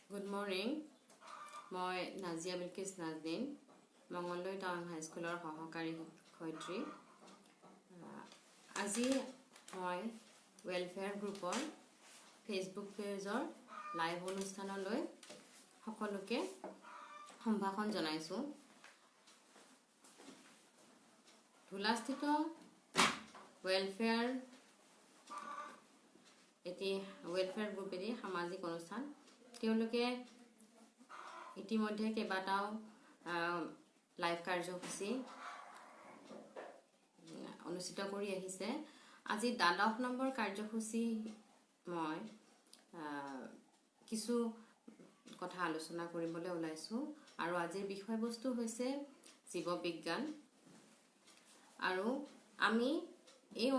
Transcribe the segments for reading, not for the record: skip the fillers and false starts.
Good morning. মই Nazia Bilkis Naznin Mangaldai town হাইস্কুলৰ সহকাৰী শিক্ষয়িত্ৰী। আজি মই ৱেলফেয়াৰ গ্ৰুপৰ ফেচবুক পেজৰ লাইভ অনুষ্ঠানলৈ সকলোকে সম্ভাষণ জনাইছোঁ। ধুলাস্থিত ৱেলফেয়াৰ গ্ৰুপ এটি সামাজিক অনুষ্ঠান। তেওঁলোকে ইতিমধ্যে কেইবাটাও লাইভ কাৰ্যসূচী অনুষ্ঠিত কৰি আহিছে। আজি 10 নম্বৰ কাৰ্যসূচী মই কিছু কথা আলোচনা কৰিবলৈ ওলাইছোঁ আৰু আজিৰ বিষয়বস্তু হৈছে জীৱ বিজ্ঞান। আৰু আমি এই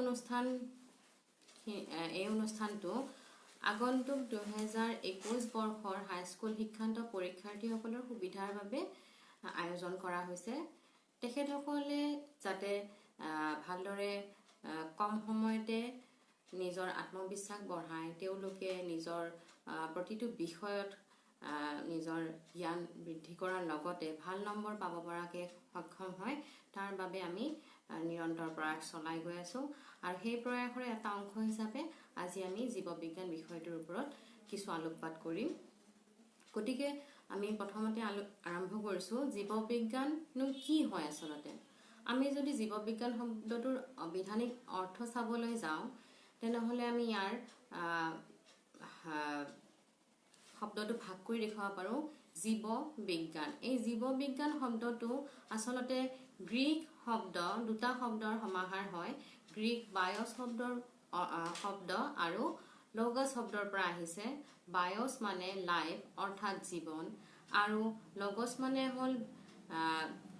অনুষ্ঠানটো আগন্তুক 2021 বৰ্ষৰ হাইস্কুল শিক্ষান্ত পৰীক্ষাৰ্থীসকলৰ সুবিধাৰ বাবে আয়োজন কৰা হৈছে। তেখেতসকলে যাতে ভালদৰে কম সময়তে নিজৰ আত্মবিশ্বাস বঢ়ায়, তেওঁলোকে নিজৰ প্ৰতিটো বিষয়ত নিজৰ জ্ঞান বৃদ্ধি কৰাৰ লগতে ভাল নম্বৰ পাব পৰাকৈ সক্ষম হয়, তাৰ বাবে আমি নিৰন্তৰ প্ৰয়াস চলাই গৈ আছোঁ। আৰু সেই প্ৰয়াসৰে এটা অংশ হিচাপে আজি আমি জীৱ বিজ্ঞান বিষয়টোৰ ওপৰত কিছু আলোকপাত কৰিম। গতিকে আমি প্ৰথমতে আৰম্ভ কৰিছোঁ, জীৱ বিজ্ঞাননো কি হয় আচলতে। আমি যদি জীৱ বিজ্ঞান শব্দটোৰ অবিধানিক অৰ্থ চাবলৈ যাওঁ, তেনেহ'লে আমি ইয়াৰ শব্দটো ভাগ কৰি দেখুৱাব পাৰোঁ জীৱ বিজ্ঞান। এই জীৱ বিজ্ঞান শব্দটো আচলতে গ্ৰীক শব্দ, দুটা শব্দৰ সমাহাৰ হয়। গ্ৰীক বায়স শব্দ আৰু লগছ শব্দৰ পৰা আহিছে। বায়স মানে লাইফ অৰ্থাৎ জীৱন, আৰু লগছ মানে হ'ল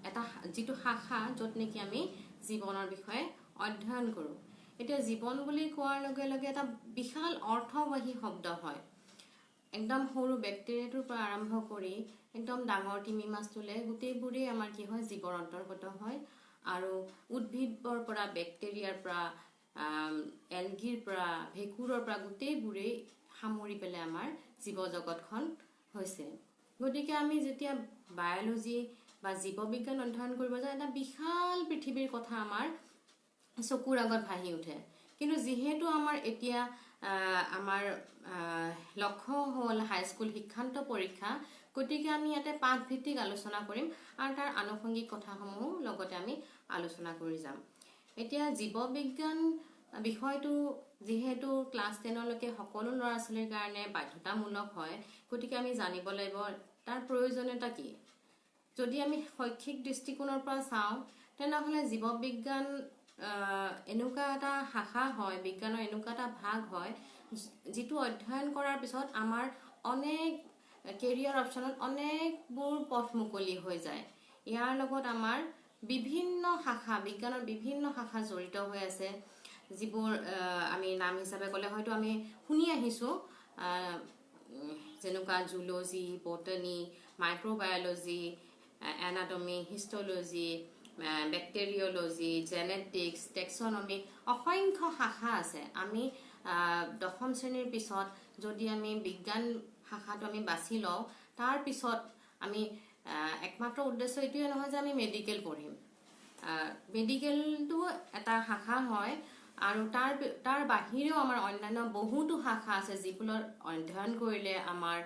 এটা যিটো শাখা য'ত নেকি আমি জীৱনৰ বিষয়ে অধ্যয়ন কৰোঁ। এতিয়া জীৱন বুলি কোৱাৰ লগে লগে এটা বিশাল অৰ্থবাহী শব্দ হয়। একদম সৰু বেক্টেৰিয়াটোৰ পৰা আৰম্ভ কৰি একদম ডাঙৰ তিমি মাছটোলৈ গোটেইবোৰেই আমাৰ কি হয়, জীৱৰ অন্তৰ্গত হয়। আৰু উদ্ভিদৰ পৰা, বেক্টেৰিয়াৰ পৰা, এলগিৰ পৰা, ভেঁকুৰৰ পৰা গোটেইবোৰেই সামৰি পেলাই আমাৰ জীৱ জগতখন হৈছে। গতিকে আমি যেতিয়া বায়'লজি বা জীৱ বিজ্ঞান অধ্যয়ন কৰিব যাওঁ, এটা বিশাল পৃথিৱীৰ কথা আমাৰ চকুৰ আগত ভাহি উঠে। কিন্তু যিহেতু আমাৰ এতিয়া আমাৰ লক্ষ্য হ'ল হাইস্কুল শিক্ষান্ত পৰীক্ষা, গতিকে আমি ইয়াতে পাঠভিত্তিক আলোচনা কৰিম আৰু তাৰ আনুষংগিক কথাসমূহ লগতে আমি আলোচনা কৰি যাম। এতিয়া জীৱ বিজ্ঞান বিষয়টো যিহেতু ক্লাছ 10লৈকে সকলো ল'ৰা ছোৱালীৰ কাৰণে বাধ্যতামূলক হয়, গতিকে আমি জানিব লাগিব তাৰ প্ৰয়োজনীয়তা কি। যদি আমি শৈক্ষিক দৃষ্টিকোণৰ পৰা চাওঁ, তেনেহ'লে জীৱ বিজ্ঞান এনেকুৱা এটা শাখা হয়, বিজ্ঞানৰ এনেকুৱা এটা ভাগ হয়, যিটো অধ্যয়ন কৰাৰ পিছত আমাৰ অনেক কেৰিয়াৰ অপশ্যনত অনেকবোৰ পথ মুকলি হৈ যায়। ইয়াৰ লগত আমাৰ বিভিন্ন শাখা, বিজ্ঞানৰ বিভিন্ন শাখা জড়িত হৈ আছে, যিবোৰ আমি নাম হিচাপে ক'লে হয়তো আমি শুনি আহিছোঁ, যেনেকুৱা zoology, botany, microbiology, anatomy, histology, bacteriology, genetics, taxonomy, অসংখ্য শাখা আছে। আমি 10ম শ্ৰেণীৰ পিছত যদি আমি বিজ্ঞান শাখাটো আমি বাছি লওঁ, তাৰ পিছত আমি একমাত্ৰ উদ্দেশ্য এইটোৱে নহয় যে আমি মেডিকেল পঢ়িম। মেডিকেলটো এটা শাখা হয়, আৰু তাৰ বাহিৰেও আমাৰ অন্যান্য বহুতো শাখা আছে, যিবোৰৰ অধ্যয়ন কৰিলে আমাৰ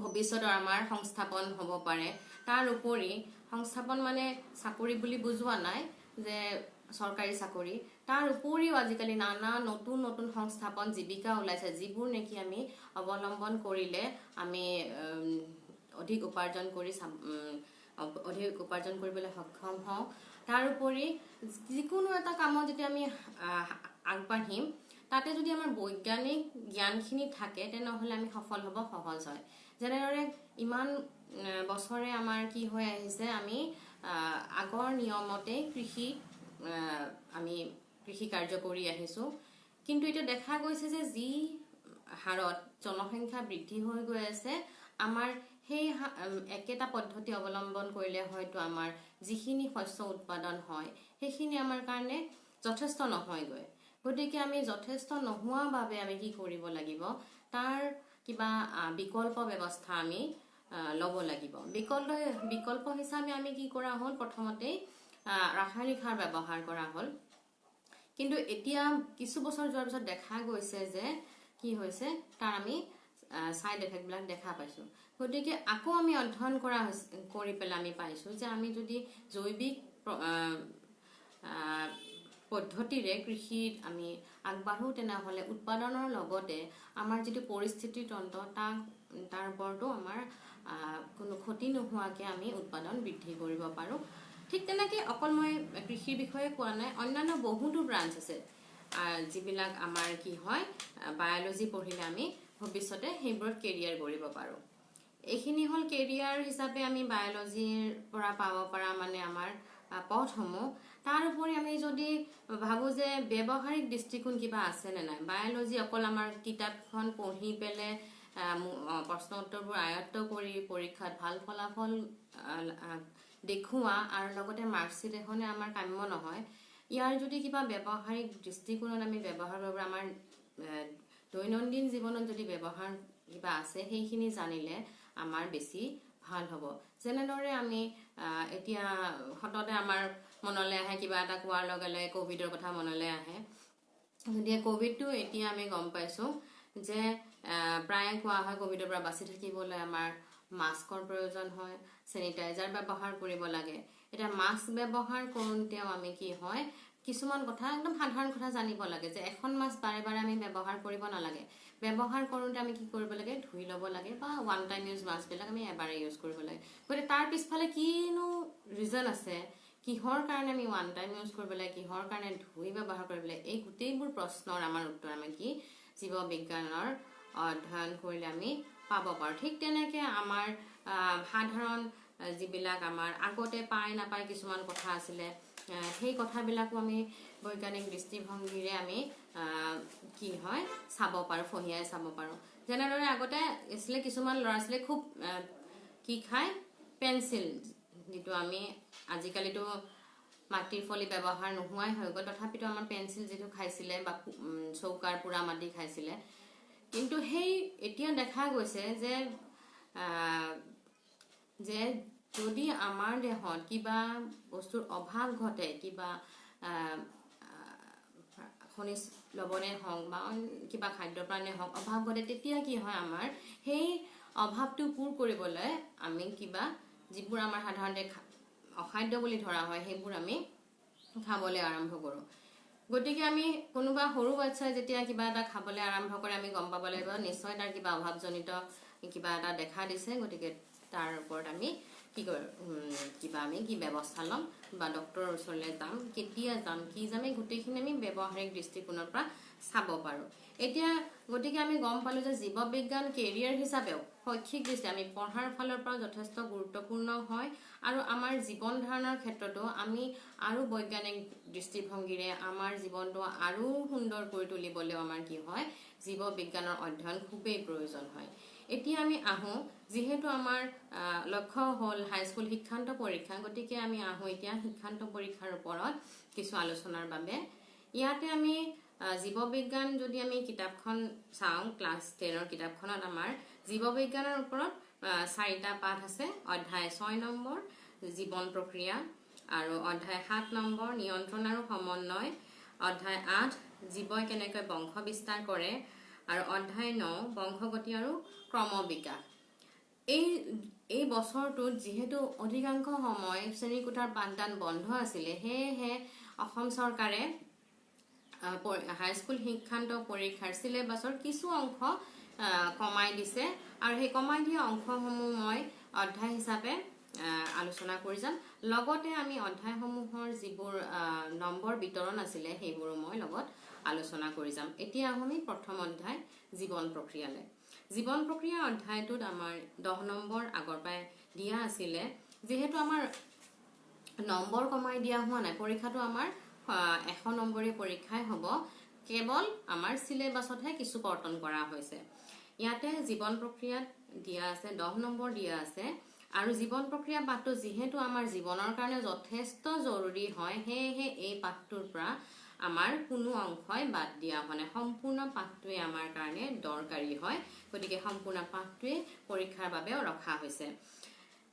ভৱিষ্যতৰ আমাৰ সংস্থাপন হ'ব পাৰে। তাৰ উপৰি সংস্থাপন মানে চাকৰি বুলি বুজোৱা নাই যে চৰকাৰী চাকৰি, তাৰ উপৰিও আজিকালি নানা নতুন নতুন সংস্থাপন, জীৱিকা ওলাইছে, যিবোৰ নেকি আমি অৱলম্বন কৰিলে আমি অধিক উপাৰ্জন কৰিবলৈ সক্ষম হওঁ। তাৰ উপৰি যিকোনো এটা কামত যেতিয়া আমি আগবাঢ়িম, তাতে যদি আমাৰ বৈজ্ঞানিক জ্ঞানখিনি থাকে, তেনেহ'লে আমি সফল হ'ব সহজ হয়। যেনেদৰে ইমান বছৰে আমাৰ কি হৈ আহিছে, আমি আগৰ নিয়মতে আমি কৃষি কাৰ্য কৰি আহিছোঁ। কিন্তু এতিয়া দেখা গৈছে যে যি হাৰত জনসংখ্যা বৃদ্ধি হৈ গৈ আছে, আমাৰ সেই একেটা পদ্ধতি অৱলম্বন কৰিলে হয়তো আমাৰ যিখিনি শস্য উৎপাদন হয়, সেইখিনি আমাৰ কাৰণে যথেষ্ট নহয়গৈ। গতিকে আমি যথেষ্ট নোহোৱা বাবে আমি কি কৰিব লাগিব, তাৰ কিবা বিকল্প ব্যৱস্থা আমি ল'ব লাগিব। বিকল্প হিচাপে আমি কি কৰা হ'ল, প্ৰথমতেই ৰাসায়নিক সাৰ ব্যৱহাৰ কৰা হ'ল। কিন্তু এতিয়া কিছু বছৰ যোৱাৰ পিছত দেখা গৈছে যে কি হৈছে, তাৰ আমি সাইড এফেক্ট বিলাক দেখা পাইছো। গতিকে আকৌ আমি অধ্যয়ন কৰি পেলাই আমি পাইছো যে আমি যদি জৈৱিক পদ্ধতিৰে কৃষিত আমি আগবাঢ়ো, তেনেহলে উৎপাদনৰ লগতে আমাৰ যিটো পৰিস্থিতি তন্ত্ৰ তাৰ ওপৰতো আমাৰ কোনো ক্ষতি নোহোৱাকে আমি উৎপাদন বৃদ্ধি কৰিব পাৰো। ঠিক তেনেকে অকল মই কৃষিৰ বিষয়ে কোৱা নাই, অন্যান্য বহুতো ব্ৰাঞ্চ আছে যিবিলাক আমাৰ কি হয় বায়'লজি পঢ়িলে আমি ভৱিষ্যতে সেইবোৰত কেৰিয়াৰ কৰিব পাৰো। এইখিনি হ'ল কেৰিয়াৰ হিচাপে আমি বায়'লজিৰ পৰা পাব পৰা মানে আমাৰ পথসমূহ। তাৰ উপৰি আমি যদি ভাবো যে ব্যৱহাৰিক দৃষ্টিকোণ কিবা আছে নে নাই, বায়'লজি অকল আমাৰ কিতাপখন পঢ়ি পেলাই প্ৰশ্ন উত্তৰবোৰ আয়ত্ত কৰি পৰীক্ষাত ভাল ফলাফল দেখুওৱা আৰু লগতে মাৰ্কশ্বিট এখনে আমাৰ কাম্য নহয়। ইয়াৰ যদি কিবা ব্যৱহাৰিক দৃষ্টিকোণত আমি ব্যৱহাৰ কৰিব, আমাৰ দৈনন্দিন জীৱনত যদি ব্যৱহাৰ কিবা আছে, সেইখিনি জানিলে আমাৰ বেছি ভাল হ'ব। যেনেদৰে আমি এতিয়া সততে আমাৰ মনলৈ আহে, কিবা এটা কোৱাৰ লগে লগে কভিডৰ কথা মনলৈ আহে। গতিকে কভিডটো এতিয়া আমি গম পাইছো যে প্ৰায় কোৱা হয় কভিডৰ পৰা বাচি থাকিবলৈ আমাৰ মাস্কৰ প্ৰয়োজন হয়, চেনিটাইজাৰ ব্যৱহাৰ কৰিব লাগে। এতিয়া মাস্ক ব্যৱহাৰ কৰোঁতেও আমি কি হয়, কিছুমান কথা একদম সাধাৰণ কথা জানিব লাগে যে এখন মাস্ক বাৰে বাৰে আমি ব্যৱহাৰ কৰিব নালাগে। ব্যৱহাৰ কৰোঁতে আমি কি কৰিব লাগে, ধুই ল'ব লাগে, বা ওৱান টাইম ইউজ মাস্কবিলাক আমি এবাৰে ইউজ কৰিব লাগে। গতিকে তাৰ পিছফালে কিনো ৰিজন আছে, কিহৰ কাৰণে আমি ওৱান টাইম ইউজ কৰিব লাগে, কিহৰ কাৰণে ধুই ব্যৱহাৰ কৰিব লাগে, এই গোটেইবোৰ প্ৰশ্নৰ আমাৰ উত্তৰ আমি কি জীৱ বিজ্ঞানৰ অধ্যয়ন কৰিলে আমি পাব পাৰোঁ। ঠিক তেনেকে আমাৰ সাধাৰণ যিবিলাক আমাৰ আগতে পাই নাপায় কিছুমান কথা আছিলে, সেই কথাবিলাকো আমি বৈজ্ঞানিক দৃষ্টিভংগীৰে আমি কি হয় চাব পাৰোঁ, ফহিয়াই চাব পাৰোঁ। যেনেদৰে আগতে আছিলে কিছুমান ল'ৰা ছোৱালীয়ে খুব কি খায়, পেঞ্চিল, যিটো আমি আজিকালিতো মাটিৰ ফলি ব্যৱহাৰ নোহোৱাই হৈ গ'ল, তথাপিতো আমাৰ পেঞ্চিল যিটো খাইছিলে বা চৌকাৰ পোৰা মাটি খাইছিলে। কিন্তু সেই এতিয়া দেখা গৈছে যে যদি আমাৰ দেহত কিবা বস্তুৰ অভাৱ ঘটে, কিবা খনিজ লৱণে হওক বা কিবা খাদ্য প্ৰাণে হওক অভাৱ ঘটে, তেতিয়া কি হয়, আমাৰ সেই অভাৱটো পূৰ কৰিবলৈ আমি কিবা যিবোৰ আমাৰ সাধাৰণতে অখাদ্য বুলি ধৰা হয় সেইবোৰ আমি খাবলৈ আৰম্ভ কৰোঁ। গতিকে আমি কোনোবা সৰু বাচ্চাই যেতিয়া কিবা এটা খাবলৈ আৰম্ভ কৰে, আমি গম পাব লাগিব নিশ্চয় তাৰ কিবা অভাৱজনিত কিবা এটা দেখা দিছে। গতিকে তাৰ ওপৰত আমি কি ব্যৱস্থা ল'ম, বা ডক্তৰৰ ওচৰলৈ যাম, কেতিয়া যাম, কি যাম, এই গোটেইখিনি আমি ব্যৱহাৰিক দৃষ্টিকোণৰ পৰা চাব পাৰোঁ। এতিয়া গতিকে আমি গম পালোঁ যে জীৱ বিজ্ঞান কেৰিয়াৰ হিচাপেও শৈক্ষিক দৃষ্টি আমি পঢ়াৰ ফালৰ পৰা যথেষ্ট গুৰুত্বপূৰ্ণ হয়, আৰু আমাৰ জীৱন ধাৰণৰ ক্ষেত্ৰতো আমি আৰু বৈজ্ঞানিক দৃষ্টিভংগীৰে আমাৰ জীৱনটো আৰু সুন্দৰ কৰি তুলিবলৈও আমাৰ কি হয়, জীৱ বিজ্ঞানৰ অধ্যয়ন খুবেই প্ৰয়োজন হয়। এতিয়া আমি আহোঁ, যিহেতু আমাৰ লক্ষ্য হ'ল হাইস্কুল শিক্ষান্ত পৰীক্ষা, গতিকে আমি আহোঁ এতিয়া শিক্ষান্ত পৰীক্ষাৰ ওপৰত কিছু আলোচনাৰ বাবে। ইয়াতে আমি জীৱ বিজ্ঞান যদি আমি কিতাপখন চাওঁ, ক্লাছ 10ৰ কিতাপখনত আমাৰ জীৱ বিজ্ঞানৰ ওপৰত 4টা পাঠ আছে। অধ্যায় 6 নম্বৰ জীৱন প্ৰক্ৰিয়া, আৰু অধ্যায় 7 নম্বৰ নিয়ন্ত্ৰণ আৰু সমন্বয়, অধ্যায় 8 জীৱই কেনেকৈ বংশ বিস্তাৰ কৰে, আৰু অধ্যায় 9 বংশগতি আৰু ক্ৰমবিকাশ। এই বছৰটোত যিহেতু অধিকাংশ সময় শ্ৰেণীকোঠাৰ পাঠদান বন্ধ আছিলে, সেয়েহে অসম চৰকাৰে হাইস্কুল শিক্ষান্ত পৰীক্ষাৰ চিলেবাছৰ কিছু অংশ কমাই দিছে, আৰু সেই কমাই দিয়া অংশসমূহ মই অধ্যায় হিচাপে আলোচনা কৰি যাম। লগতে আমি অধ্যায়সমূহৰ যিবোৰ নম্বৰ বিতৰণ আছিলে সেইবোৰো মই লগত আলোচনা কৰি যাম। এতিয়া আমি প্ৰথম অধ্যায় জীৱন প্ৰক্ৰিয়ালৈ। জীৱন প্ৰক্ৰিয়া অধ্যায়টোত আমাৰ 10 নম্বৰ আগৰ পৰাই দিয়া আছিলে। যিহেতু আমাৰ নম্বৰ কমাই দিয়া হোৱা নাই, পৰীক্ষাটো আমাৰ 100 নম্বৰী পৰীক্ষাই হ'ব, কেৱল আমাৰ চিলেবাছতহে কিছু কৰ্তন কৰা হৈছে। ইয়াতে জীৱন প্ৰক্ৰিয়াত দিয়া আছে 10 নম্বৰ দিয়া আছে, আৰু জীৱন প্ৰক্ৰিয়া পাঠটো যিহেতু আমাৰ জীৱনৰ কাৰণে যথেষ্ট জৰুৰী হয়, সেয়েহে এই পাঠটোৰ পৰা আমাৰ কোনো অংশই বাদ দিয়া মানে সম্পূৰ্ণ পাঠটোৱে আমাৰ কাৰণে দৰকাৰী হয় গতিকে সম্পূৰ্ণ পাঠটোৱে পৰীক্ষাৰ বাবে ৰখা হৈছে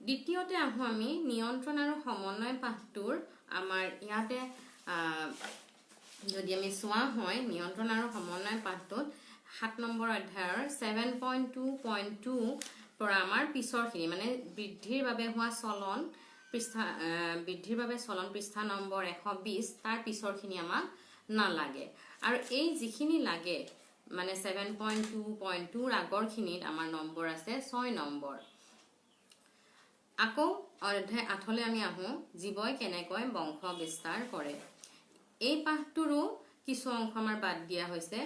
দ্বিতীয়তে আহো আমি নিয়ন্ত্ৰণ আৰু সমন্বয় পাঠটোৰ আমাৰ ইয়াতে যদি আমি চোৱা হয় নিয়ন্ত্ৰণ আৰু সমন্বয় পাঠটোত 7 নম্বৰ অধ্যায়ৰ 7.2.2 পৰা আমাৰ পিছৰখিনি মানে বৃদ্ধিৰ বাবে হোৱা চলন পৃষ্ঠা বৃদ্ধিৰ বাবে চলন পৃষ্ঠা নম্বৰ 120 তাৰ পিছৰখিনি আমাক নালাগে আৰু এই যিখিনি লাগে মানে 7.2.2 ৰ আগৰখিনিত আমাৰ নম্বৰ আছে 6 নম্বৰ আকৌ অধ্যায় 8 লৈ আমি আহো জীৱই কেনেকৈ বংশ বিস্তাৰ কৰে এই পাঠটোৰো কিছু অংশ আমাৰ বাদ দিয়া হৈছে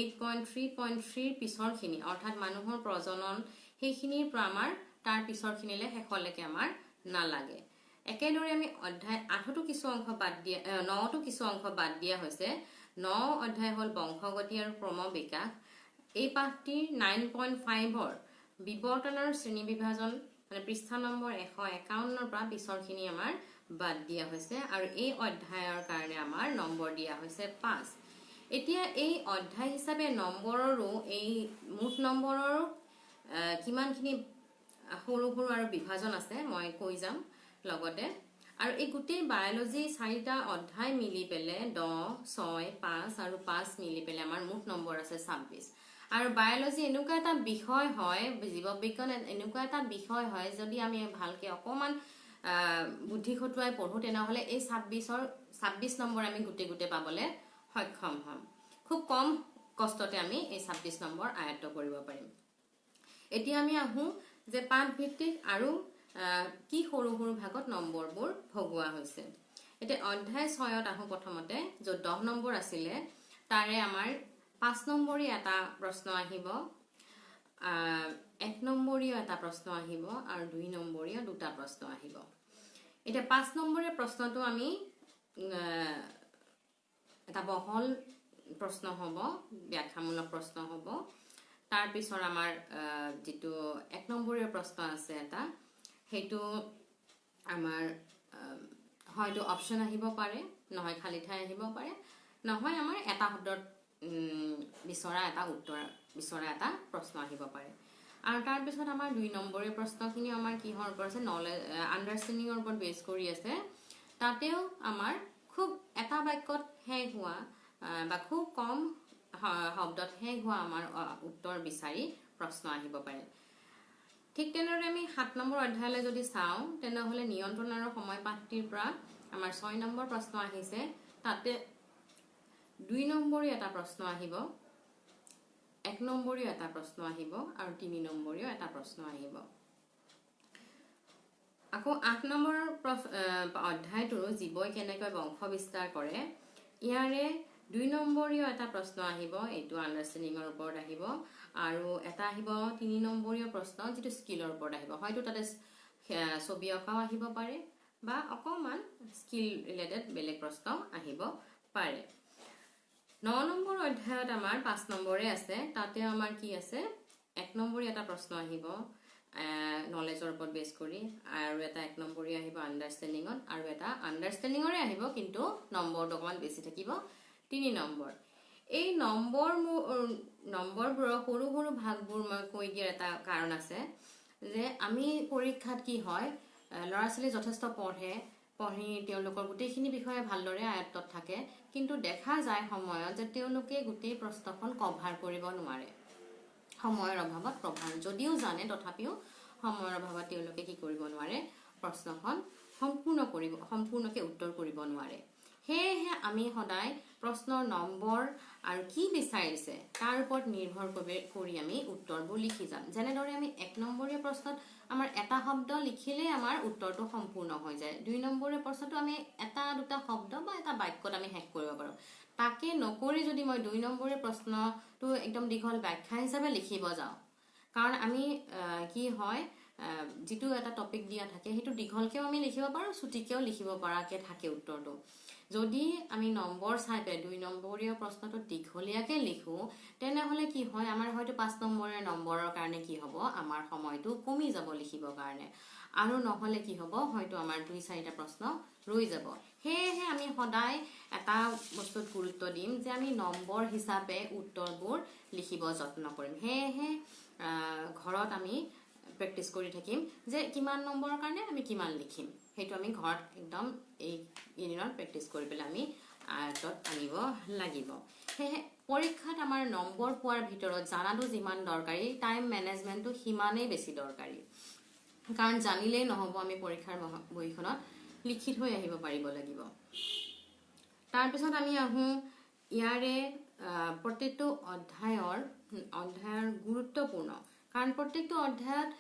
8.3.3 পিছৰখিনি অৰ্থাৎ মানুহৰ প্ৰজনন সেইখিনিৰ পৰা আমাৰ তাৰ পিছৰখিনিলে শেষলৈকে আমাৰ নালাগে একেদৰে আমি অধ্যায় 8তো কিছু অংশ বাদ দিয়া 9তো কিছু অংশ বাদ দিয়া হৈছে 9 অধ্যায় হল বংশগতি আৰু ক্ৰম বিকাশ এই পাঠটিৰ 9.5 ৰ বিবৰ্তনৰ শ্ৰেণী বিভাজন মানে পৃষ্ঠা নম্বৰ 151 পৰা পিছৰখিনি আমাৰ বাদ দিয়া হৈছে আৰু এই অধ্যায়ৰ কাৰণে আমাৰ নম্বৰ দিয়া হৈছে 5 এতিয়া এই অধ্যায় হিচাপে নম্বৰৰো এই মুঠ নম্বৰৰ কিমানখিনি সৰু সৰু আৰু বিভাজন আছে মই কৈ যাম লগতে আৰু এই গোটেই বায়োলজি 4টা অধ্যায় মিলি পেলে 10 6 5 আৰু 5 মিলি পেলে আমাৰ মুঠ নম্বৰ আছে 26 আৰু বায়োলজি এনেকুৱা এটা বিষয় হয় জীৱবিজ্ঞান এনেকুৱা এটা বিষয় হয় যদি আমি ভালকে অকমান বুদ্ধি খটুৱাই পঢ়ো তেনেহলে এই 26 নম্বৰ আমি গুটে পাবলে সক্ষম হম খুব কম কষ্টতে আমি এই 26 নম্বৰ আয়ত্ত কৰিব পাৰিম এতিয়া আমি আহো যে পাঠ ভিত্তিক আৰু কি সৰু সৰু ভাগত নম্বৰবোৰ ভগোৱা হৈছে এতিয়া অধ্যায় 6ত আহো প্ৰথমতে য'ত 10 নম্বৰ আছিলে তাৰে আমাৰ 5 নম্বৰী এটা প্ৰশ্ন আহিব 1 নম্বৰীয় এটা প্ৰশ্ন আহিব আৰু 2 নম্বৰীয় দুটা প্ৰশ্ন আহিব এতিয়া 5 নম্বৰীয় প্ৰশ্নটো আমি এটা বহল প্ৰশ্ন হ'ব ব্যাখ্যামূলক প্ৰশ্ন হ'ব তাৰ পিছৰ আমাৰ যেটো 1 নম্বৰীয় প্ৰশ্ন আছে এটা হেতু আমাৰ হয়তো অপচন আহিব পাৰে নহয় খালি ঠাই আহিব পাৰে নহয় আমাৰ এটা শব্দত বিচৰা এটা উত্তৰ বিচৰা এটা প্ৰশ্ন আহিব পাৰে আৰু তাৰ পিছত আমাৰ 2 নম্বৰীয় প্ৰশ্নখিনি আমাৰ কিহৰ ওপৰত আছে নলেজ আন্ডাৰষ্টেণ্ডিংৰ ওপৰত বেছ কৰি আছে তাতেও আমাৰ খুব এটা বাক্যত শেষ হোৱা বা খুব কম শব্দত শেষ হোৱা আমাৰ উত্তৰ বিচাৰি প্ৰশ্ন আহিব পাৰে ঠিক তেনেদৰে আমি 7 নম্বৰ অধ্যায়লৈ যদি চাওঁ তেনেহলে নিয়ন্ত্ৰণ আৰু সময় পাঠটিৰ পৰা আমাৰ 6 নম্বৰ প্ৰশ্ন আহিছে তাতে 2 নম্বৰীয় এটা প্ৰশ্ন আহিব 1 নম্বৰীয় এটা প্ৰশ্ন আহিব আৰু 3 নম্বৰীয় এটা প্ৰশ্ন আহিব আকৌ 8 নম্বৰ অধ্যায়টোৰ জীৱই কেনেকৈ বংশ বিস্তাৰ কৰে ইয়াৰে 2 নম্বৰীয় এটা প্ৰশ্ন আহিব এইটো আন্ডাৰষ্টেণ্ডিংৰ ওপৰত আহিব আৰু এটা আহিব 3 নম্বৰীয় প্ৰশ্ন যেটো স্কিলৰ ওপৰত আহিব হয়তো তাতে ছবি অঁকাও আহিব পাৰে বা অকমান স্কিল ৰিলেটেড বেলেগ প্ৰশ্ন আহিব পাৰে 9 নম্বৰ অধ্যায়ত আমাৰ 5 নম্বৰে আছে তাতে আমাৰ কি আছে 1 নম্বৰীয় এটা প্ৰশ্ন আহিব নলেজৰ ওপৰত বেছ কৰি আৰু এটা 1 নম্বৰীয় আহিব আন্ডাৰষ্টেণ্ডিংত আৰু এটা আন্ডাৰষ্টেণ্ডিংৰে আহিব কিন্তু নম্বৰটো অকমান বেছি থাকিব 3 নম্বৰ এই নম্বৰবোৰৰ সৰু সৰু ভাগবোৰ মই কৈ দিয়াৰ এটা কাৰণ আছে যে আমি পৰীক্ষাত কি হয় ল'ৰা ছোৱালী যথেষ্ট পঢ়ি তেওঁলোকৰ গোটেইখিনি বিষয়ে ভালদৰে আয়ত্তত থাকে কিন্তু দেখা যায় সময়ত যে তেওঁলোকে গোটেই প্ৰশ্নখন কভাৰ কৰিব নোৱাৰে সময়ৰ অভাৱত যদিও জানে তথাপিও সময়ৰ অভাৱত তেওঁলোকে কি কৰিব নোৱাৰে প্ৰশ্নখন সম্পূৰ্ণকে উত্তৰ কৰিব নোৱাৰে হেহে আমি সদায় প্ৰশ্নৰ নম্বৰ আৰু কি বিচাৰিছে তাৰ ওপৰত নিৰ্ভৰ কৰি আমি উত্তৰবোৰ লিখি যাম যেনেদৰে আমি 1 নম্বৰীয় প্ৰশ্নত আমাৰ এটা শব্দ লিখিলে আমাৰ উত্তৰটো সম্পূৰ্ণ হৈ যায় 2 নম্বৰীয় প্ৰশ্নটো আমি এটা দুটা শব্দ বা এটা বাক্যত আমি শেষ কৰিব পাৰো তাকে নকৰি যদি মই 2 নম্বৰীয় প্ৰশ্নটো একদম দীঘল ব্যাখ্যা হিচাপে লিখিব যাওঁ কাৰণ আমি কি হয় যেটো এটা টপিক দিয়া থাকে হেতু দীঘলকেও আমি লিখিব পাৰো ছুটিকেও লিখিব পৰাকে থাকে উত্তৰটো যদি আমি নম্বৰ চাই পে 2 নম্বৰীয় প্ৰশ্নটো দীঘলীয়াকে লিখো তেনেহলে কি হয় আমাৰ হয়তো 5 নম্বৰৰ কাৰনে কাৰণে কি হ'ব আমাৰ সময়টো কমি যাব লিখিবৰ কাৰণে আৰু নহলে কি হ'ব হয়তো আমাৰ 2-4টা প্ৰশ্ন ৰৈ যাব হেহে আমি সদায় এটা বস্তুত গুৰুত্ব দিম যে আমি নম্বৰ হিচাপে উত্তৰবোৰ লিখিব যত্ন কৰিম হেহে ঘৰত আমি প্ৰেক্টিছ কৰি থাকিম যে কিমান নম্বৰৰ কাৰণে আমি কিমান লিখিম হেতু আমি ঘৰত একদম এই ইনিনত প্ৰেক্টিছ কৰি পেলাই আমি আয়ত্তত আনিব লাগিব হেহে পৰীক্ষাত আমাৰ নম্বৰ পোৱাৰ ভিতৰত জানাটো যিমান দৰকাৰী টাইম মেনেজমেন্টটো সিমানেই বেছি দৰকাৰী কাৰণ জানিলেই নহব আমি পৰীক্ষাৰ বহিখনত লিখি থৈ আহিব পাৰিব লাগিব তাৰ পিছত আমি আহো ইয়াৰে প্ৰত্যেকটো অধ্যায়ৰ গুৰুত্বপূৰ্ণ কাৰণ প্ৰত্যেকটো অধ্যায়ত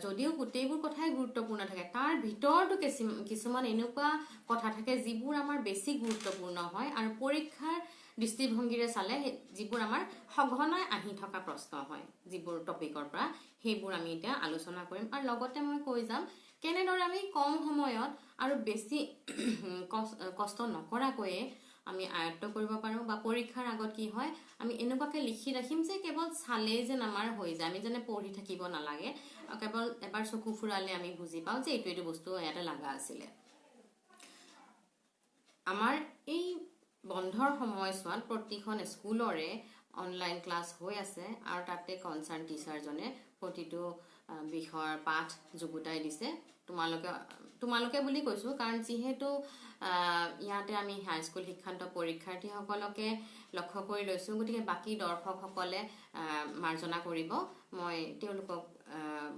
যদিও গোটেইবোৰ কথাই গুৰুত্বপূৰ্ণ থাকে তাৰ ভিতৰতো কিছুমান এনেকুৱা কথা থাকে যিবোৰ আমাৰ বেছি গুৰুত্বপূৰ্ণ হয় আৰু পৰীক্ষাৰ দৃষ্টিভংগীৰে চালে যিবোৰ আমাৰ সঘনাই আহি থকা প্ৰশ্ন হয় যিবোৰ টপিকৰ পৰা সেইবোৰ আমি এতিয়া আলোচনা কৰিম আৰু লগতে মই কৈ যাম কেনেদৰে আমি কম সময়ত আৰু বেছি কষ্ট নকৰাকৈয়ে আমি আয়ত্ত কৰিব পাৰো বা পৰীক্ষাৰ আগত কি হয় আমি এনেকুৱাকে লিখি ৰাখিম যে কেৱল চালেই যেন আমাৰ হৈ যায় আমি যেনে পঢ়ি থাকিব নালাগে কেৱল এবাৰ চকু ফুৰালে আমি বুজি পাওঁ যে এইটো বস্তু ইয়াতে লাগা আছিলে আমাৰ এই বন্ধৰ সময়ছোৱাত প্ৰতিখন স্কুলৰে অনলাইন ক্লাছ হৈ আছে আৰু তাতে কনচাৰ্ন টিচাৰজনে প্ৰতিটো বিষয়ৰ পাঠ যুগুতাই দিছে তোমালোকে বুলি কৈছো কাৰণ যিহেতু ইয়াতে আমি হাই স্কুল শিক্ষান্ত পৰীক্ষাৰ্থীসকলকে লক্ষ্য কৰি লৈছো গতিকে বাকি দৰ্শকসকলে মাৰ্জনা কৰিব মই তেওঁলোকক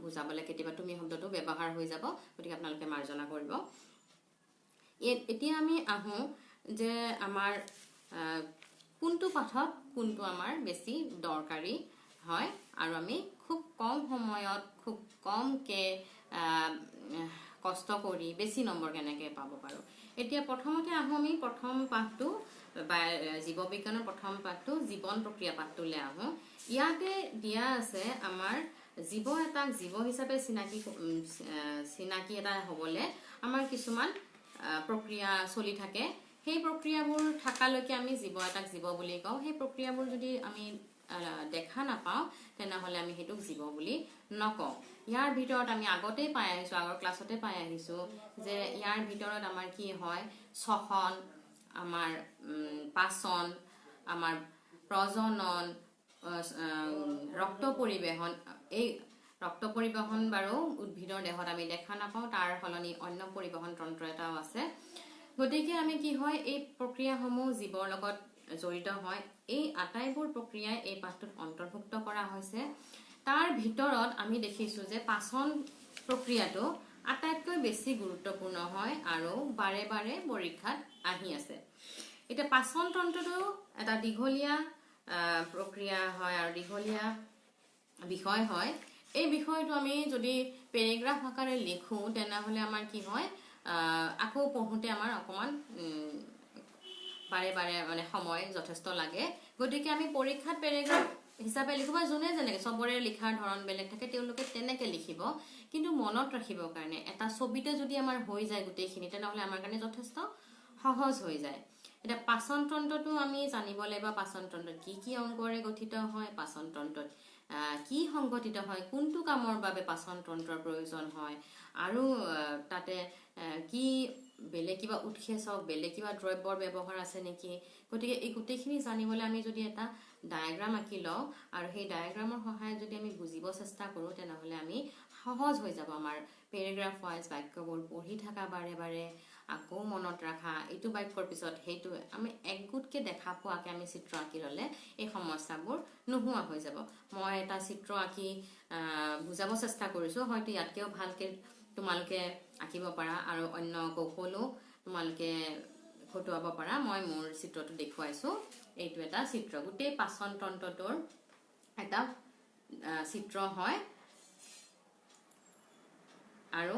বুজাবলৈ কেতিয়াবা তুমি শব্দটো ব্যৱহাৰ হৈ যাব গতিকে আপোনালোকে মাৰ্জনা কৰিব এতিয়া আমি আহো যে আমাৰ কোনটো পাঠত কোনটো আমাৰ বেছি দৰকাৰী হয় আৰু আমি খুব কম সময়ত খুব কমকে কষ্ট কৰি বেছি নম্বৰ কেনেকৈ পাব পাৰো এতিয়া প্ৰথমতে আহো আমি প্ৰথম পাঠটো জীৱ বিজ্ঞানৰ প্ৰথম পাঠটো জীৱন প্ৰক্ৰিয়া পাঠটোলৈ আহো ইয়াতে দিয়া আছে আমাৰ জীৱ এটাক জীৱ হিচাপে চিনাকি এটা হ'বলে আমাৰ কিছুমান প্ৰক্ৰিয়া চলি থাকে সেই প্ৰক্ৰিয়াবোৰ থাকালৈকে আমি জীৱ এটাক জীৱ বুলি কওঁ সেই প্ৰক্ৰিয়াবোৰ যদি আমি দেখা নাপাওঁ তেনেহলে আমি হেতুক জীৱ বুলি নকওঁ ইয়াৰ ভিতৰত আমি আগতে পাই আহিছো আগৰ ক্লাছতে পাই আহিছো যে ইয়াৰ ভিতৰত আমাৰ কি হয় শ্বসন আমাৰ পাচন আমাৰ প্ৰজনন ৰক্ত পৰিবহন এই ৰক্ত পৰিবহন বাৰু উদ্ভিদৰ দেহত আমি দেখা নাপাওঁ তাৰ ফলনি অন্য পৰিবহন তন্ত্ৰ এটাও আছে গতিকে আমি কি হয় এই প্ৰক্ৰিয়াসমূহ জীৱৰ লগত জড়িত হয় এই আটাইবোৰ প্ৰক্ৰিয়াই এই পাঠটোত অন্তৰ্ভুক্ত কৰা হৈছে তাৰ ভিতৰত আমি দেখিছো যে পাচন প্ৰক্ৰিয়াটো আটাইতকৈ বেছি গুৰুত্বপূৰ্ণ হয় আৰু বাৰে বাৰে পৰীক্ষাত আহি আছে এটা পাচন তন্ত্ৰটো এটা দীঘলীয়া প্ৰক্ৰিয়া হয় আৰু দীঘলীয়া বিষয় হয় এই বিষয়টো আমি যদি পেৰাগ্ৰাফ আকাৰে লিখো তেনেহলে আমাৰ কি হয় আকৌ পঢ়োতে আমাৰ অকমান বাৰে বাৰে মানে সময় যথেষ্ট লাগে গতিকে আমি পৰীক্ষাত পেৰাগ্ৰাফ হিচাপে লিখিব যোনে যেনেকে সবৰে লিখাৰ ধৰণ বেলেগ থাকে তেওঁলোকে তেনেকে লিখিব কিন্তু মনত ৰাখিবৰ কাৰণে এটা ছবিতে যদি আমাৰ হৈ যায় গোটেইখিনি তেনেহলে আমাৰ কাৰণে যথেষ্ট সহজ হৈ যায় এটা পাচন তন্ত্ৰটো আমি জানিব লাগিব পাচন তন্ত্ৰত কি অংগৰে গঠিত হয় পাচন তন্ত্ৰত কি সংগঠিত হয় কোনটো কামৰ বাবে পাচন তন্ত্ৰৰ প্ৰয়োজন হয় আৰু তাতে কি বেলেগ কিবা উৎসেচক বেলেগ কিবা দ্ৰব্যৰ ব্যৱহাৰ আছে নেকি গতিকে এই গোটেইখিনি জানিবলৈ আমি যদি এটা ডায়াগ্ৰাম আঁকি লওঁ আৰু সেই ডায়াগ্ৰামৰ সহায়ত যদি আমি বুজিব চেষ্টা কৰোঁ তেনেহলে আমি সহজ হৈ যাব আমাৰ পেৰাগ্ৰাফ ওয়াইজ বাক্যবোৰ পঢ়ি থকা বাৰে বাৰে আকৌ মনত ৰাখা এইটো বাক্যৰ পিছত সেইটো আমি একগোটকে দেখা পোৱাকে আমি চিত্ৰ আঁকি ললে এই সমস্যাবোৰ নোহোৱা হৈ যাব মই এটা চিত্ৰ আঁকি বুজাব চেষ্টা কৰিছো হয়তো ইয়াতকেও ভালকে তোমালোকে আঁকিব পাৰা আৰু অন্য কৌশলো তোমালোকে খটুৱাব পাৰা মই মোৰ চিত্ৰটো দেখুৱাইছো এইটো এটা চিত্ৰ গোটেই পাচন তন্ত্ৰটোৰ এটা চিত্ৰ হয় আৰু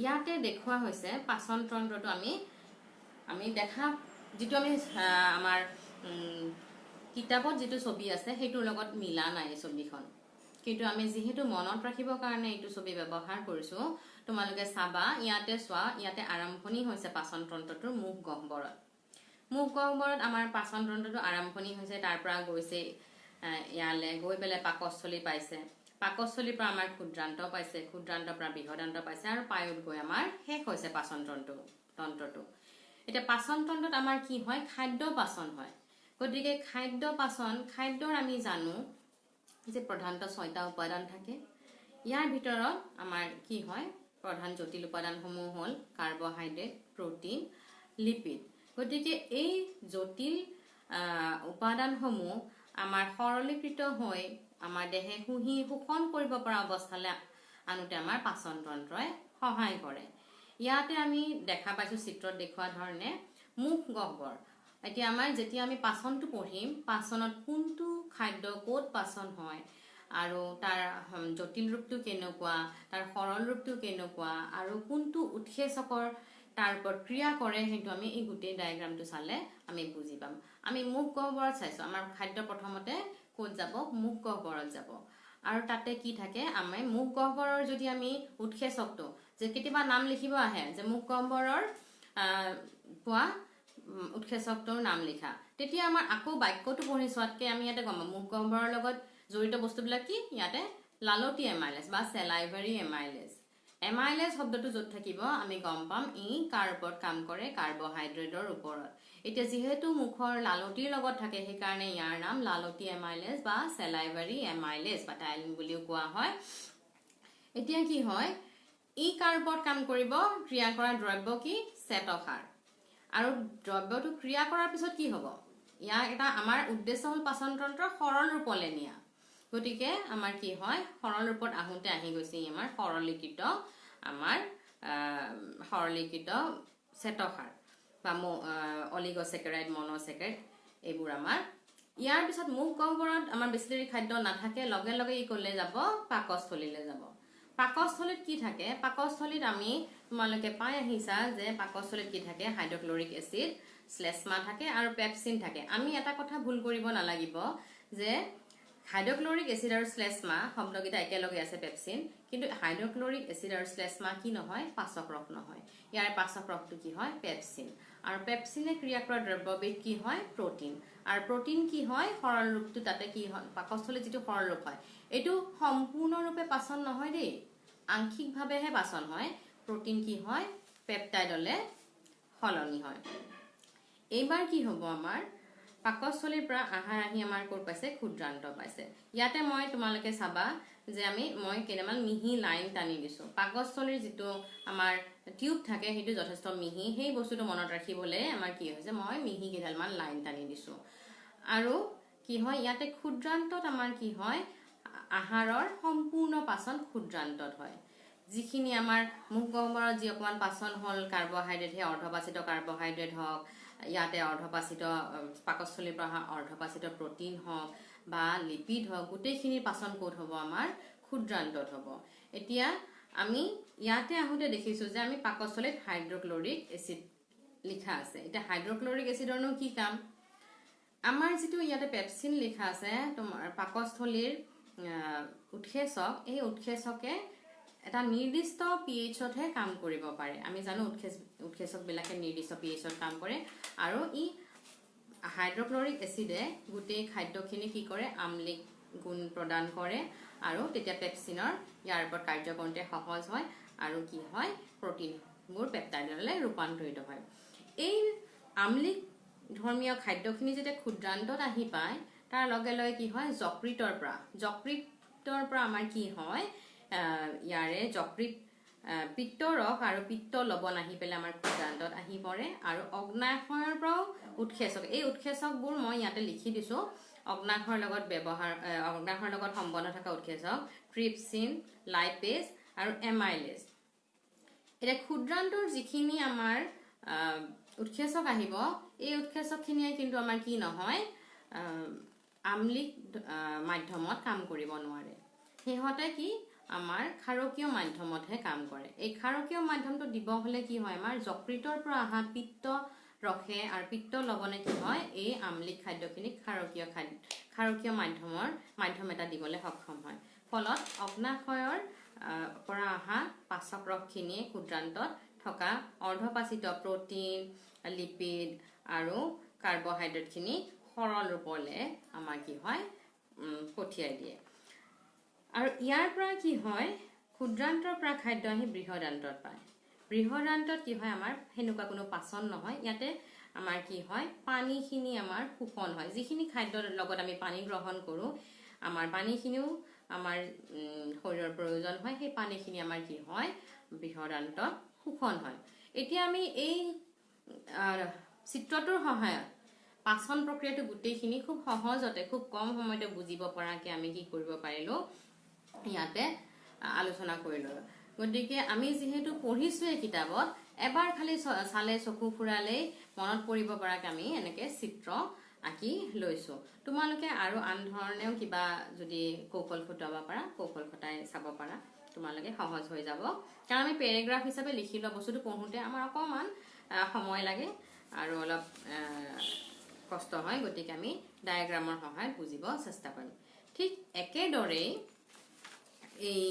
ইয়াতে দেখুৱা হৈছে পাচন তন্ত্ৰটো আমি দেখা যেটো আমি আমাৰ কিতাপত যেটো ছবি আছে হেতুৰ লগত মিলা নাই ছবিখন কিন্তু আমি যেহেতু মনত ৰাখিবৰ কাৰণে এইটো ছবি ব্যৱহাৰ কৰিছো তোমালোকে চাবা ইয়াতে চোৱা ইয়াতে আৰম্ভণি হৈছে পাচন তন্ত্ৰটোৰ মুখ গহ্বৰত আমাৰ পাচন তন্ত্ৰটো আৰম্ভণি হৈছে তাৰ পৰা গৈছে ইয়ালে গৈ পেলাই পাকস্থলী পাইছে পাকস্থলীৰ পৰা আমাৰ ক্ষুদ্ৰান্ত পাইছে, ক্ষুদ্ৰান্তৰ পৰা বৃহদান্ত পাইছে আৰু পায়ত গৈ আমাৰ শেষ হৈছে পাচন তন্ত্ৰটো। এতিয়া পাচন তন্ত্ৰত আমাৰ কি হয়, খাদ্য পাচন হয়। গতিকে খাদ্যৰ আমি জানো যে প্ৰধানতঃ 6টা উপাদান থাকে। ইয়াৰ ভিতৰত আমাৰ কি হয়, প্ৰধান জটিল উপাদানসমূহ হ'ল কাৰ্বহাইড্ৰেট, প্ৰটিন, লিপিড। গতিকে এই জটিল উপাদানসমূহ আমাৰ সৰলীকৃত হৈ আমাৰ দেহে শোষণ কৰিব পৰা অৱস্থালৈ আনোতে আমাৰ পাচন তন্ত্ৰই সহায় কৰে। ইয়াতে আমি দেখা পাইছো চিত্ৰত দেখুওৱা ধৰণে মুখ গহ্বৰ। এতিয়া আমাৰ যেতিয়া আমি পাচনটো পঢ়িম, পাচনত কোনটো খাদ্য ক'ত পাচন হয় আৰু তাৰ জটিল ৰূপটো কেনেকুৱা, তাৰ সৰল ৰূপটো কেনেকুৱা আৰু কোনটো উৎসেচকৰ তাৰ ওপৰত ক্ৰিয়া কৰে, সেইটো আমি এই গোটেই ডায়েগ্ৰামটো চালে আমি বুজি পাম। আমি মুখ গহ্বৰত চাইছো, আমাৰ খাদ্য প্ৰথমতে ক'ত যাব, মুখ গহ্বৰত যাব। আৰু তাতে কি থাকে, আমি মুখ গহ্বৰৰ যদি আমি উৎসেচকটো যে কেতিয়াবা নাম লিখিব আহে যে মুখ গহ্বৰৰ পোৱা উৎসেচকটোৰ নাম লিখা, তেতিয়া আমাৰ আকৌ বাক্যটো পঢ়ি চোৱাতকে আমি ইয়াতে গম পাম মুখ গহ্বৰৰ লগত জড়িত বস্তুবিলাক কি, ইয়াতে লালতি এমাইলেজ বা চেলাইভাৰী এমাইলেজ। এমাইলেজ শব্দটো য'ত থাকিব আমি গম পাম ই কাৰ ওপৰত কাম কৰে, কাৰ্বহাইড্ৰেটৰ ওপৰত। এতিয়া যিহেতু মুখৰ লালতিৰ লগত থাকে, সেইকাৰণে ইয়াৰ নাম লালতি এমাইলেজ বা চেলাইভাৰী এমাইলেজ বা টাইলিন বুলিও কোৱা হয়। এতিয়া কি হয়, ই কাৰ ওপৰত কাম কৰিব, ক্ৰিয়া কৰা দ্ৰব্য কি, শ্বেতসাৰ। আৰু দ্ৰব্যটো ক্ৰিয়া কৰাৰ পিছত কি হ'ব, ইয়াৰ এটা আমাৰ উদ্দেশ্য হ'ল পাচন তন্ত্ৰৰ সৰল ৰূপলৈ নিয়া। গতিকে আমাৰ কি হয়, সৰল ৰূপত আহোঁতে আহি গৈছে আমাৰ সৰলীকৃত শ্বেতসাৰ বা অলিগোছেকেৰাইড, মনোছেকেৰাইড এইবোৰ আমাৰ। ইয়াৰ পিছত মুখ গহ্বৰত আমাৰ বেছি দেৰি খাদ্য নাথাকে, লগে লগে ই ক'লে যাব, পাকস্থলীলৈ যাব। পাকস্থলীত কি থাকে, পাকস্থলীত আমি তোমালোকে পাই আহিছা যে পাকস্থলীত কি থাকে, হাইড্ৰক্লৰিক এচিড, শ্লেষ্মা থাকে আৰু পেপচিন থাকে। আমি এটা কথা ভুল কৰিব নালাগিব যে হাইড্ৰক্লৰিক এচিড আৰু শ্লেষ্মা শব্দকেইটা একেলগে আছে, পেপচিন, কিন্তু হাইড্ৰক্লৰিক এচিড আৰু শ্লেষ্মা কি নহয়, পাচক ৰস নহয়। ইয়াৰ পাচক ৰসটো কি হয়, পেপচিন। আৰু পেপচিনে ক্ৰিয়া কৰা দ্ৰব্যবিধ কি হয়, প্ৰটিন। আৰু প্ৰটিন কি হয়, সৰল ৰূপটো তাতে কি হয়, পাকস্থলীত যিটো সৰল ৰূপ হয়, এইটো সম্পূৰ্ণৰূপে পাচন নহয় দেই, আংশিকভাৱেহে পাচন হয়। প্ৰটিন কি হয়, পেপটাইডলে সলনি হয়। এইবাৰ কি হ'ব, আমাৰ পাকস্থলীৰ পৰা আহাৰ আহি আমাৰ ক'ত পাইছে, ক্ষুদ্ৰান্ত পাইছে। ইয়াতে মই তোমালোকে চাবা যে মই কেইটামান মিহি লাইন টানি দিছো। পাকস্থলীৰ যিটো আমাৰ টিউব থাকে সেইটো যথেষ্ট মিহি, সেই বস্তুটো মনত ৰাখিবলৈ আমাৰ কি হৈছে, মই মিহি কেইডালমান লাইন টানি দিছো। আৰু কি হয়, ইয়াতে ক্ষুদ্ৰান্তত আমাৰ কি হয়, আহাৰৰ সম্পূৰ্ণ পাচন ক্ষুদ্ৰান্তত হয়। যিখিনি আমাৰ মুখ গহ্বৰত যি অকণমান পাচন হ'ল কাৰ্বহাইড্ৰেট, সেই অৰ্ধপাচিত কাৰ্বহাইড্ৰেট হওক, ইয়াতে অৰ্ধপাচিত পাকস্থলীৰ পৰা অহা অৰ্ধপাচিত প্ৰটিন হওক বা লিপিড হওক, গোটেইখিনি পাচন ক'ত হ'ব, আমাৰ ক্ষুদ্ৰান্তত হ'ব। এতিয়া আমি ইয়াতে আহোঁতে দেখিছোঁ যে আমি পাকস্থলীত হাইড্ৰক্লৰিক এচিড লিখা আছে। এতিয়া হাইড্ৰক্লৰিক এচিডৰনো কি কাম, আমাৰ যিটো ইয়াতে পেপচিন লিখা আছে, তোমাৰ পাকস্থলীৰ উৎসেচক, এই উৎসেচকে এটা নিৰ্দিষ্ট pH-তহে কাম কৰিব পাৰে। আমি জানো উৎসেচকবিলাকে নিৰ্দিষ্ট pH-ত কাম কৰে, আৰু ই হাইড্ৰক্লৰিক এচিডে গোটেই খাদ্যখিনি কি কৰে, আম্লিক গুণ প্ৰদান কৰে, আৰু তেতিয়া পেপচিনৰ ইয়াৰ ওপৰত কাৰ্য কৰোঁতে সহজ হয়, আৰু কি হয়, প্ৰটিনবোৰ পেপটাইডলৈ ৰূপান্তৰিত হয়। এই আম্লিক ধৰ্মীয় খাদ্যখিনি যেতিয়া ক্ষুদ্ৰান্তত আহি পায়, তাৰ লগে লগে কি হয়, যকৃতৰ পৰা আমাৰ কি হয়, ইয়াৰে যকৃত পিত্ত ৰস আৰু পিত্ত লৱণ আহি পেলাই আমাৰ ক্ষুদ্ৰান্তত আহি পৰে। আৰু অগ্নাশয়ৰ পৰাও উৎসেচক, এই উৎসেচকবোৰ মই ইয়াতে লিখি দিছো, অগ্নাশয়ৰ লগত সম্বন্ধ থকা উৎসেচক ট্ৰিপচিন, লাইপেজ আৰু এমাইলেজ। এতিয়া ক্ষুদ্ৰান্তৰ যিখিনি আমাৰ উৎসেচক আহিব, এই উৎসেচকখিনিয়ে কিন্তু আমাৰ কি নহয়, আম্লিক মাধ্যমত কাম কৰিব নোৱাৰে। সিহঁতে কি, আমাৰ ক্ষাৰকীয় মাধ্যমতহে কাম কৰে। এই ক্ষাৰকীয় মাধ্যমটো দিব হ'লে কি হয়, আমাৰ যকৃতৰ পৰা অহা পিত্ত ৰসে আৰু পিত্ত লৱণে কি হয়, এই আম্লিক খাদ্যখিনিক ক্ষাৰকীয় মাধ্যম এটা দিবলৈ সক্ষম হয়। ফলত অগ্নাশয়ৰ পৰা অহা পাচক ৰসখিনিয়ে ক্ষুদ্ৰান্তত থকা অৰ্ধপাচিত প্ৰটিন, লিপিড আৰু কাৰ্বহাইড্ৰেটখিনি সৰল ৰূপলৈ আমাৰ কি হয়, পঠিয়াই দিয়ে। আৰু ইয়াৰ পৰা কি হয় ক্ষুদ্ৰান্তৰ পৰা খাদ্য আহি বৃহদান্তত পায় বৃহদান্তত কি হয় আমাৰ হেনুকা কোনো পাচন নহয় ইয়াতে আমাৰ কি হয় পানীখিনি আমাৰ শোষণ হয় যিখিনি খাদ্যৰ লগত আমি পানী গ্ৰহণ কৰো আমাৰ পানীখিনিও আমাৰ শৰীৰৰ প্ৰয়োজন হয় সেই পানীখিনি আমাৰ কি হয় বৃহদান্তত শোষণ হয় এতিয়া আমি এই চিত্ৰটোৰ সহায়ত পাচন প্ৰক্ৰিয়াটো গোটেইখিনি খুব সহজতে খুব কম সময়তে বুজিব পৰাকে আমি কি কৰিব পাৰিলো ইয়াতে আলোচনা কৰিলো গতিকে আমি যেহেতু পঢ়িছো এই কিতাপত এবাৰ খালি চালে চকু ফুৰালে মনত পৰিব পৰাকে আমি এনেকে চিত্ৰ আঁকি লৈছো তোমালোকে আৰু আন ধৰণেও কিবা যদি কৌশল খটাব পাৰা কৌশল খটাই চাব পাৰা তোমালোকে সহজ হৈ যাব কাৰণ আমি পেৰাগ্ৰাফ হিচাপে লিখি লোৱা বস্তুটো পঢ়োতে আমাৰ অকমান সময় লাগে আৰু অলপ কষ্ট হয় গতিকে আমি ডায়াগ্ৰামৰ সহায়ত বুজিব চেষ্টা কৰিম ঠিক একেদৰে এই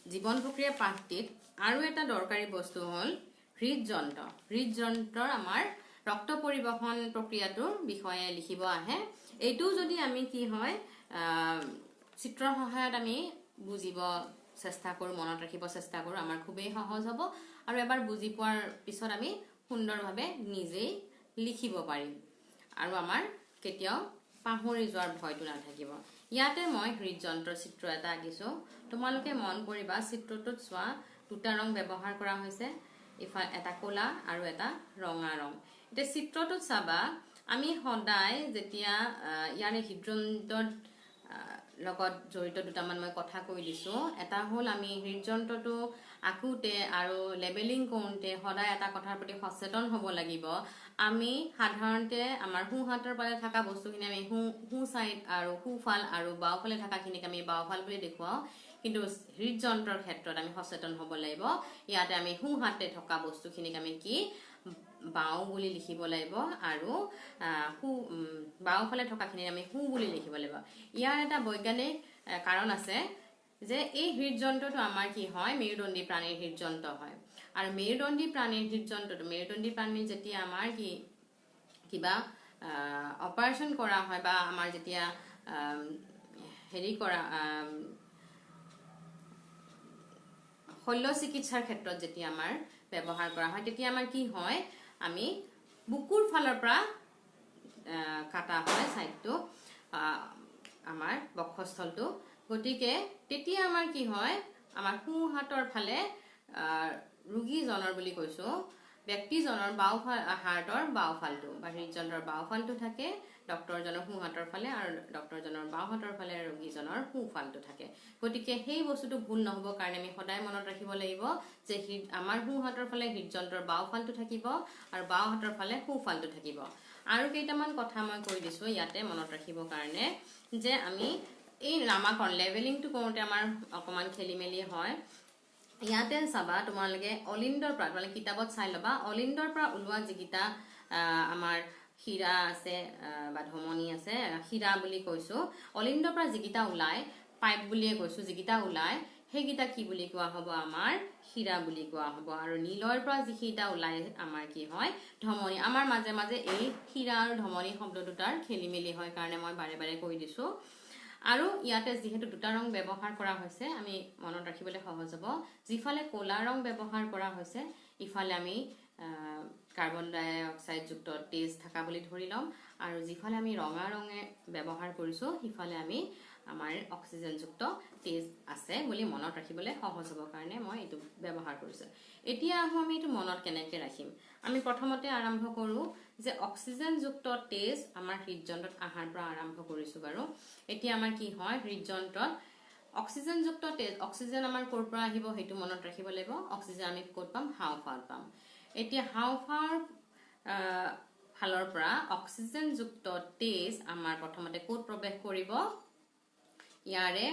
জীৱন প্ৰক্ৰিয়া পাঠটিত আৰু এটা দৰকাৰী বস্তু হ'ল হৃদযন্ত্ৰৰ আমাৰ ৰক্ত পৰিবহন প্ৰক্ৰিয়াটোৰ বিষয়ে লিখিব আহে এইটো যদি আমি কি হয় চিত্ৰৰ সহায়ত আমি বুজিব চেষ্টা কৰো মনত ৰাখিব চেষ্টা কৰো আমাৰ খুবেই সহজ হ'ব আৰু এবাৰ বুজি পোৱাৰ পিছত আমি সুন্দৰভাৱে নিজেই লিখিব পাৰিম আৰু আমাৰ কেতিয়াও পাহৰি যোৱাৰ ভয়টো নাথাকিব ইয়াতে মই হৃদযন্ত্ৰৰ চিত্ৰ এটা আঁকিছো তোমালোকে মন কৰিবা চিত্ৰটোত চোৱা দুটা ৰং ব্যৱহাৰ কৰা হৈছে ইফালে এটা ক'লা আৰু এটা ৰঙা ৰং এটা চিত্ৰটোত চাবা আমি সদায় যেতিয়া ইয়াৰে হৃদযন্ত্ৰৰ লগত জড়িত দুটামান মই কথা কৈ দিছো এটা হ'ল আমি হৃদযন্ত্ৰটো আঁকুতে আৰু লেবেলিং কৰোঁতে সদায় এটা কথাৰ প্ৰতি সচেতন হ'ব লাগিব আমি সাধাৰণতে আমাৰ সোঁহাতৰ ফালে থকা বস্তুখিনি আমি সোঁ সাইড আৰু সোঁফাল আৰু বাওঁফালে থকাখিনিক আমি বাওঁফাল বুলি দেখুৱাও কিন্তু হৃদযন্ত্ৰৰ ক্ষেত্ৰত আমি সচেতন হ'ব লাগিব ইয়াতে আমি সোঁহাতে থকা বস্তুখিনিক আমি কি বাওঁ বুলি লিখিব লাগিব আৰু বাওঁফালে থকাখিনি আমি সোঁ বুলি লিখিব লাগিব ইয়াৰ এটা বৈজ্ঞানিক কাৰণ আছে যে এই হৃদযন্ত্ৰটো আমাৰ কি হয় মেৰুদণ্ডী প্ৰাণীৰ হৃদযন্ত্ৰ হয় আৰু মেৰুদণ্ডী প্ৰাণীৰ হৃদযন্ত্ৰটো মেৰুদণ্ডী প্ৰাণীৰ যেতিয়া আমাৰ কি কিবা অপাৰেশ্যন কৰা হয় বা আমাৰ যেতিয়া হেৰি কৰা শল্য চিকিৎসাৰ ক্ষেত্ৰত যেতিয়া আমাৰ ব্যৱহাৰ কৰা হয় তেতিয়া আমাৰ কি হয় আমি বুকুৰ ফালৰ পৰা কাটা হয় সাইডটো আমাৰ বক্ষস্থলটো গতিকে তেতিয়া আমাৰ কি হয় আমাৰ সোঁ হাতৰ ফালে ৰোগীজনৰ বুলি কৈছো ব্যক্তিজনৰ হাৰ্টৰ বাওঁফালটো বা হৃদযন্ত্ৰৰ বাওঁফালটো থাকে ডক্টৰজনৰ সোঁ হাতৰ ফালে আৰু ডক্টৰজনৰ বাওঁ হাতৰ ফালে ৰোগীজনৰ সোঁফালটো থাকে গতিকে সেই বস্তুটো ভুল নহ'ব কাৰণে আমি সদায় মনত ৰাখিব লাগিব যে আমাৰ সোঁ হাতৰ ফালে হৃদযন্ত্ৰৰ বাওঁফালটো থাকিব আৰু বাওঁ হাতৰ ফালে সোঁফালটো থাকিব আৰু কেইটামান কথা মই কৈ দিছো ইয়াতে মনত ৰাখিবৰ কাৰণে যে আমি এই নামাকৰণ লেভেলিংটো কৰোঁতে আমাৰ অকমান খেলিমেলি হয় ইয়াতে চাবা তোমালোকে অলিণ্ডৰ পৰা তোমালোকে কিতাপত চাই ল'বা অলিণ্ডৰ পৰা ওলোৱা যিকেইটা আমাৰ শিৰা আছে বা ধমনী আছে শিৰা বুলি কৈছো অলিণ্ডৰ পৰা যিকেইটা ওলাই পাইপ বুলিয়ে কৈছো যিকেইটা ওলাই সেইকেইটা কি বুলি কোৱা হ'ব আমাৰ শিৰা বুলি কোৱা হ'ব আৰু নীলৰ পৰা যিকেইটা ওলাই আমাৰ কি হয় ধমনী আমাৰ মাজে মাজে এই শিৰা আৰু ধমনী শব্দ দুটাৰ খেলিমেলি হয় কাৰণে মই বাৰে বাৰে কৈ দিছো আৰু ইয়াতে যেহেতু দুটা ৰং ব্যৱহাৰ কৰা হৈছে আমি মনত ৰাখিবলৈ সহজ হ'ব যিফালে ক'লা ৰং ব্যৱহাৰ কৰা হৈছে ইফালে আমি কাৰ্বন ডাই অক্সাইড যুক্ত তেজ থকা বুলি ধৰি লম আৰু যিফালে আমি ৰঙা ৰঙে ব্যৱহাৰ কৰিছো সিফালে আমি আমাৰ অক্সিজেন যুক্ত তেজ আছে বুলি মনত ৰাখিবলৈ সহজ হ'ব কাৰণে মই এইটো ব্যৱহাৰ কৰিছো এতিয়া আমি এইটো মনত কেনেকৈ ৰাখিম আমি প্ৰথমতে আৰম্ভ কৰো যে অক্সিজেন যুক্ত তেজ আমাৰ হৃদযন্ত্ৰত আহাৰ পৰা আৰম্ভ কৰিছো বাৰু এতিয়া আমাৰ কি হয় হৃদযন্ত্ৰত অক্সিজেন যুক্ত তেজ অক্সিজেন আমাৰ ক'ৰ পৰা আহিব সেইটো মনত ৰাখিব লাগিব অক্সিজেন আমি ক'ত পাম হাওঁফাওঁত পাম এতিয়া হাওঁফাওঁৰ ফালৰ পৰা অক্সিজেন যুক্ত তেজ আমাৰ প্ৰথমতে ক'ত প্ৰৱেশ কৰিব ইয়াৰে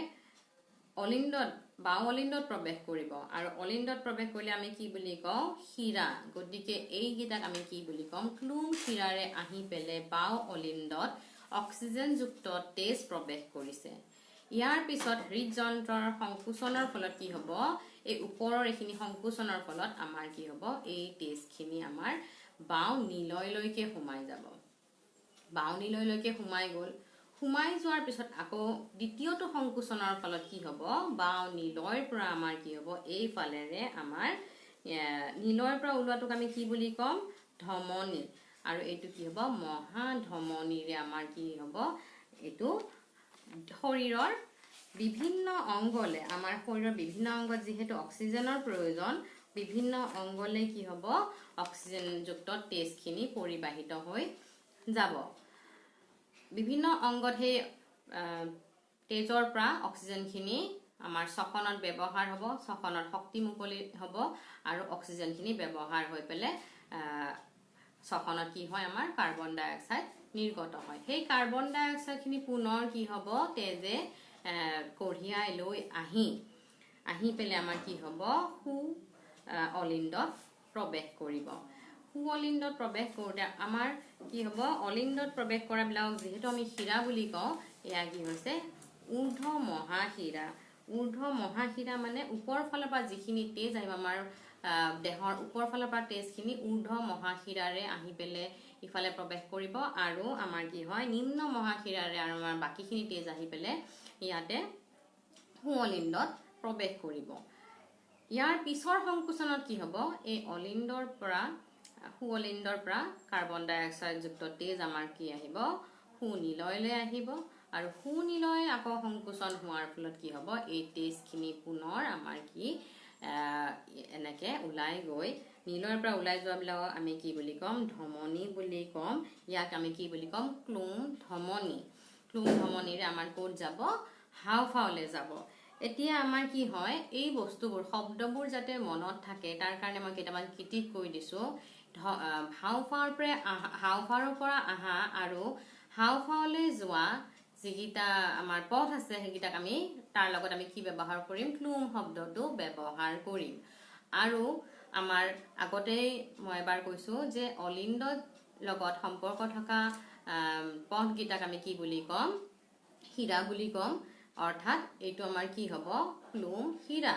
অলিণ্ডত বাওঁ অলিণ্ডত প্ৰৱেশ কৰিব আৰু অলিণ্ডত প্ৰৱেশ কৰিলে আমি কি বুলি কওঁ শিৰা গতিকে এইকেইটাক আমি কি বুলি কম ক্লুম শিৰাৰে আহি পেলে বাওঁ অলিণ্ডত অক্সিজেন যুক্ত তেজ প্ৰৱেশ কৰিছে ইয়াৰ পিছত হৃদযন্ত্ৰৰ সংকোচনৰ ফলত কি হ'ব এই ওপৰৰ এইখিনি সংকোচনৰ ফলত আমাৰ কি হ'ব এই তেজখিনি আমাৰ বাওঁ নীললৈকে সোমাই যাব বাওঁ নীললৈকে সোমাই গ'ল সোমাই যোৱাৰ পিছত আকৌ দ্বিতীয়টো সংকোচনৰ ফলত কি হ'ব বাও নিলয়ৰ পৰা আমাৰ কি হ'ব এইফালেৰে আমাৰ নিলয়ৰ পৰা ওলোৱাটোক আমি কি বুলি ক'ম ধমনী আৰু এইটো কি হ'ব মহাধমনীৰে আমাৰ কি হ'ব এইটো শৰীৰৰ বিভিন্ন অংগলে আমাৰ শৰীৰৰ বিভিন্ন অংগত যেহেতু অক্সিজেনৰ প্ৰয়োজন বিভিন্ন অংগলে কি হ'ব অক্সিজেনযুক্ত তেজখিনি পৰিবাহিত হৈ যাব বিভিন্ন অংগত সেই তেজৰ পৰা অক্সিজেনখিনি আমাৰ শ্বসনত ব্যৱহাৰ হ'ব শ্বসনত শক্তি মুকলি হ'ব আৰু অক্সিজেনখিনি ব্যৱহাৰ হৈ পেলাই শ্বসনত কি হয় আমাৰ কাৰ্বন ডাই অক্সাইড নিৰ্গত হয় সেই কাৰ্বন ডাই অক্সাইডখিনি পুনৰ কি হ'ব তেজে কঢ়িয়াই লৈ আহি পেলাই আমাৰ কি হ'ব সু অলিন্দত প্ৰৱেশ কৰিব সু অলিন্দত প্ৰৱেশ কৰোঁতে আমাৰ কি হ'ব অলিন্দত প্ৰৱেশ কৰাবিলাক যেহেতু আমি শিৰা বুলি কওঁ এয়া কি হৈছে ঊৰ্ধ্ব মহাশিৰা মানে ওপৰৰ ফালৰ পৰা যিখিনি তেজ আহিব আমাৰ দেহৰ ওপৰৰ ফালৰ পৰা তেজখিনি ঊৰ্ধ্ব মহাশিৰাৰে আহি পেলাই ইফালে প্ৰৱেশ কৰিব আৰু আমাৰ কি হয় নিম্ন মহাশিৰাৰে আৰু আমাৰ বাকীখিনি তেজ আহি পেলাই ইয়াতে সু অলিন্দত প্ৰৱেশ কৰিব ইয়াৰ পিছৰ সংকোচনত কি হ'ব এই অলিন্দৰ পৰা সু অলিন্দৰ পৰা কাৰ্বন ডাই অক্সাইড যুক্ত তেজ আমাৰ কি আহিব সুনিলয়লৈ আহিব আৰু সুনিলয় আকৌ সংকোচন হোৱাৰ ফলত কি হ'ব এই তেজখিনি পুনৰ আমাৰ কি এনেকে ওলাই গৈ নিলয়ৰ পৰা ওলাই যোৱাবিলাকক আমি কি বুলি ক'ম ধমনী বুলি ক'ম ইয়াক আমি কি বুলি ক'ম ক্লোম ধমনীৰে আমাৰ ক'ত যাব হাওঁফাওঁলৈ যাব এতিয়া আমাৰ কি হয় এই বস্তুবোৰ শব্দবোৰ যাতে মনত থাকে তাৰ কাৰণে মই কেইটামান কিটিক কৈ দিছোঁ হাওঁফাওঁৰ পৰা আহা আৰু হাওঁফাওঁলৈ যোৱা যিকেইটা আমাৰ পথ আছে সেইকেইটাক আমি তাৰ লগত আমি কি ব্যৱহাৰ কৰিম ক্লোম শব্দটো ব্যৱহাৰ কৰিম আৰু আমাৰ আগতেই মই এবাৰ কৈছোঁ যে অলিন্দৰ লগত সম্পৰ্ক থকা পথকেইটাক আমি কি বুলি ক'ম শিৰা বুলি ক'ম অৰ্থাৎ এইটো আমাৰ কি হ'ব ক্লোম শিৰা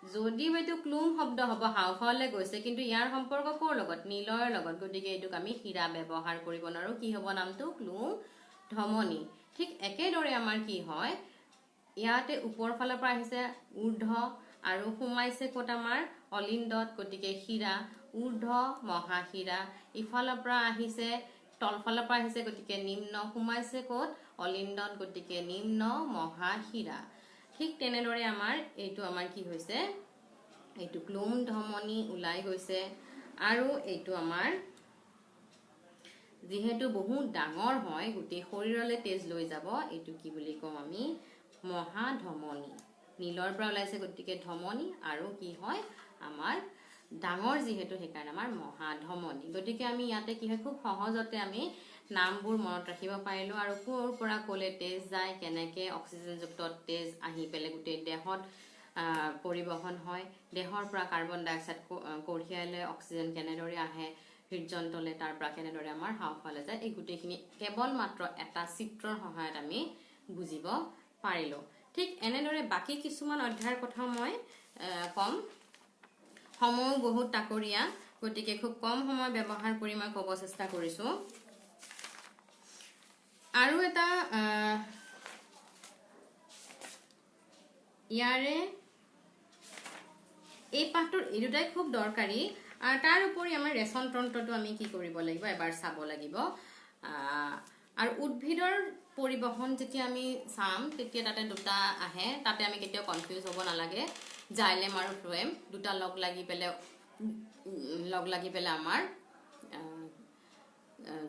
যদিও এইটো ক্লোম শব্দ হ'ব হাওঁফাওঁলৈ গৈছে কিন্তু ইয়াৰ সম্পৰ্ক ক'ৰ লগত নিলয়ৰ লগত গতিকে এইটোক আমি শিৰা ব্যৱহাৰ কৰিব নোৱাৰোঁ কি হ'ব নামটো ক্লোম ধমনী ঠিক একেদৰে আমাৰ কি হয় ইয়াতে ওপৰ ফালৰ পৰা আহিছে ঊৰ্ধ্ব আৰু সোমাইছে ক'ত আমাৰ অলিন্দত গতিকে শিৰা ঊৰ্ধ্ব মহাশিৰা ইফালৰ পৰা আহিছে তলফালৰ পৰা আহিছে গতিকে নিম্ন সোমাইছে ক'ত অলিন্দত গতিকে নিম্ন মহাশিৰা ঠিক তেনেদৰে আমাৰ এইটো আমাৰ কি হৈছে এইটো ক্লোম ধমনী ওলাই গৈছে আৰু এইটো আমাৰ যিহেতু বহুত ডাঙৰ হয় গোটেই শৰীৰলৈ তেজ লৈ যাব এইটো কি বুলি কওঁ আমি মহাধমনী নীলৰ পৰা ওলাইছে গতিকে ধমনী আৰু কি হয় আমাৰ ডাঙৰ যিহেতু সেইকাৰণে আমাৰ মহাধমনী গতিকে আমি ইয়াতে কি হয় খুব সহজতে আমি নামবোৰ মনত ৰাখিব পাৰিলোঁ আৰু ক'ৰ পৰা ক'লে তেজ যায় কেনেকৈ অক্সিজেনযুক্ত তেজ আহি পেলাই গোটেই দেহত পৰিবহন হয় দেহৰ পৰা কাৰ্বন ডাই অক্সাইড কঢ়িয়াই লৈ অক্সিজেন কেনেদৰে আহে হৃদযন্ত্ৰলৈ তাৰ পৰা কেনেদৰে আমাৰ হাওঁফাওঁলৈ যায় এই গোটেইখিনি কেৱল মাত্ৰ এটা চিত্ৰৰ সহায়ত আমি বুজিব পাৰিলোঁ ঠিক এনেদৰে বাকী কিছুমান অধ্যায়ৰ কথা মই কম সময়ো বহুত তাকৰীয়া গতিকে খুব কম সময় ব্যৱহাৰ কৰি মই ক'ব চেষ্টা কৰিছোঁ আৰু এটা ইয়াৰে এই পাঠটোৰ এই দুটাই খুব দৰকাৰী আৰু তাৰ উপৰি আমাৰ ৰেচন তন্ত্ৰটো আমি কি কৰিব লাগিব এবাৰ চাব লাগিব আৰু উদ্ভিদৰ পৰিবহন যেতিয়া আমি চাম তেতিয়া তাতে দুটা আহে তাতে আমি কেতিয়াও কনফিউজ হ'ব নালাগে জাইলেম আৰু ফ্লোয়েম দুটা লগ লাগি পেলাই আমাৰ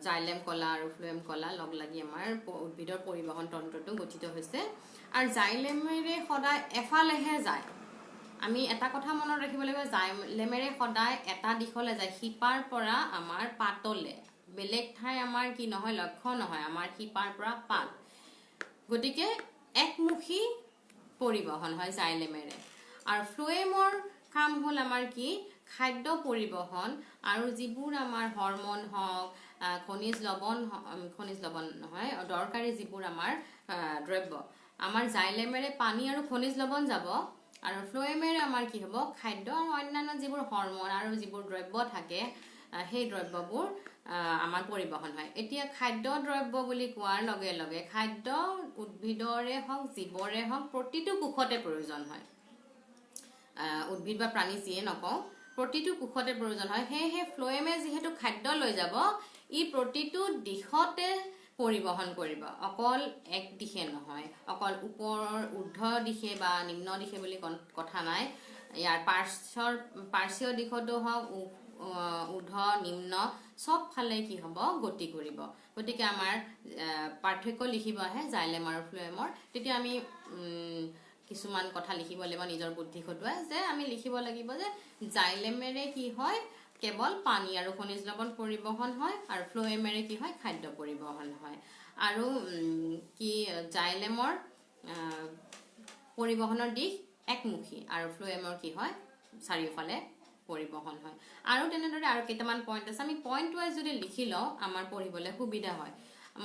জাইলেম কলা আৰু ফ্লোয়েম কলা লগ লাগি আমাৰ উদ্ভিদৰ পৰিবহন তন্ত্ৰটো গঠিত হৈছে আৰু জাইলেমেৰে সদায় এফালেহে যায় আমি এটা কথা মনত ৰাখিব লাগিব জাইলেমেৰে সদায় এটা দিশলৈ যায় শিপাৰ পৰা আমাৰ পাতলে বেলেগ ঠাই আমাৰ কি নহয় লক্ষ্য নহয় আমাৰ শিপাৰ পৰা পাত গতিকে একমুখী পৰিবহন হয় জাইলেমেৰে আৰু ফ্লোয়েমৰ কাম হ'ল আমাৰ কি খাদ্য পৰিবহন আৰু যিবোৰ আমাৰ হৰমন হওক খনিজ লৱণ নহয় দৰকাৰী যিবোৰ আমাৰ দ্ৰব্য আমাৰ জাইলেমেৰে পানী আৰু খনিজ লৱণ যাব আৰু ফ্লোয়েমেৰে আমাৰ কি হ'ব খাদ্য আৰু অন্যান্য যিবোৰ হৰমন আৰু যিবোৰ দ্ৰব্য থাকে সেই দ্ৰব্যবোৰ আমাৰ পৰিবহন হয় এতিয়া খাদ্য দ্ৰব্য বুলি কোৱাৰ লগে লগে খাদ্য উদ্ভিদৰে হওক জীৱৰে হওক প্ৰতিটো কোষতে প্ৰয়োজন হয় উদ্ভিদ বা প্ৰাণী যিয়ে নকওঁ প্ৰতিটো কোষতে প্ৰয়োজন হয় সেয়েহে ফ্লোএমে যিহেতু খাদ্য লৈ যাব ই প্ৰতিটো দিশতে পৰিবহন কৰিব অকল এক দিশে নহয় অকল ওপৰৰ ঊৰ্ধ্ব দিশে বা নিম্ন দিশে বুলি কথা নাই ইয়াৰ পাৰ্শ্বীয় দিশতো হওক ঊৰ্ধ্ব নিম্ন সব ফালে কি হ'ব গতি কৰিব গতিকে আমাৰ পাৰ্থক্য লিখিব আহে জাইলেম আৰু ফ্লোএমৰ তেতিয়া আমি কিছুমান কথা লিখিব লাগিব নিজৰ বুদ্ধি খটুৱাই যে আমি লিখিব লাগিব যে জাইলেমেৰে কি হয় কেৱল পানী আৰু খনিজ লৱণ পৰিবহন হয় আৰু ফ্লোএমেৰে কি হয় খাদ্য পৰিবহন হয় আৰু কি জাইলেমৰ পৰিবহনৰ দিশ একমুখী আৰু ফ্লোএমৰ কি হয় চাৰিওফালে পৰিবহন হয় আৰু তেনেদৰে আৰু কেইটামান পইণ্ট আছে আমি পইণ্ট ৱাইজ যদি লিখি লওঁ আমাৰ পঢ়িবলৈ সুবিধা হয়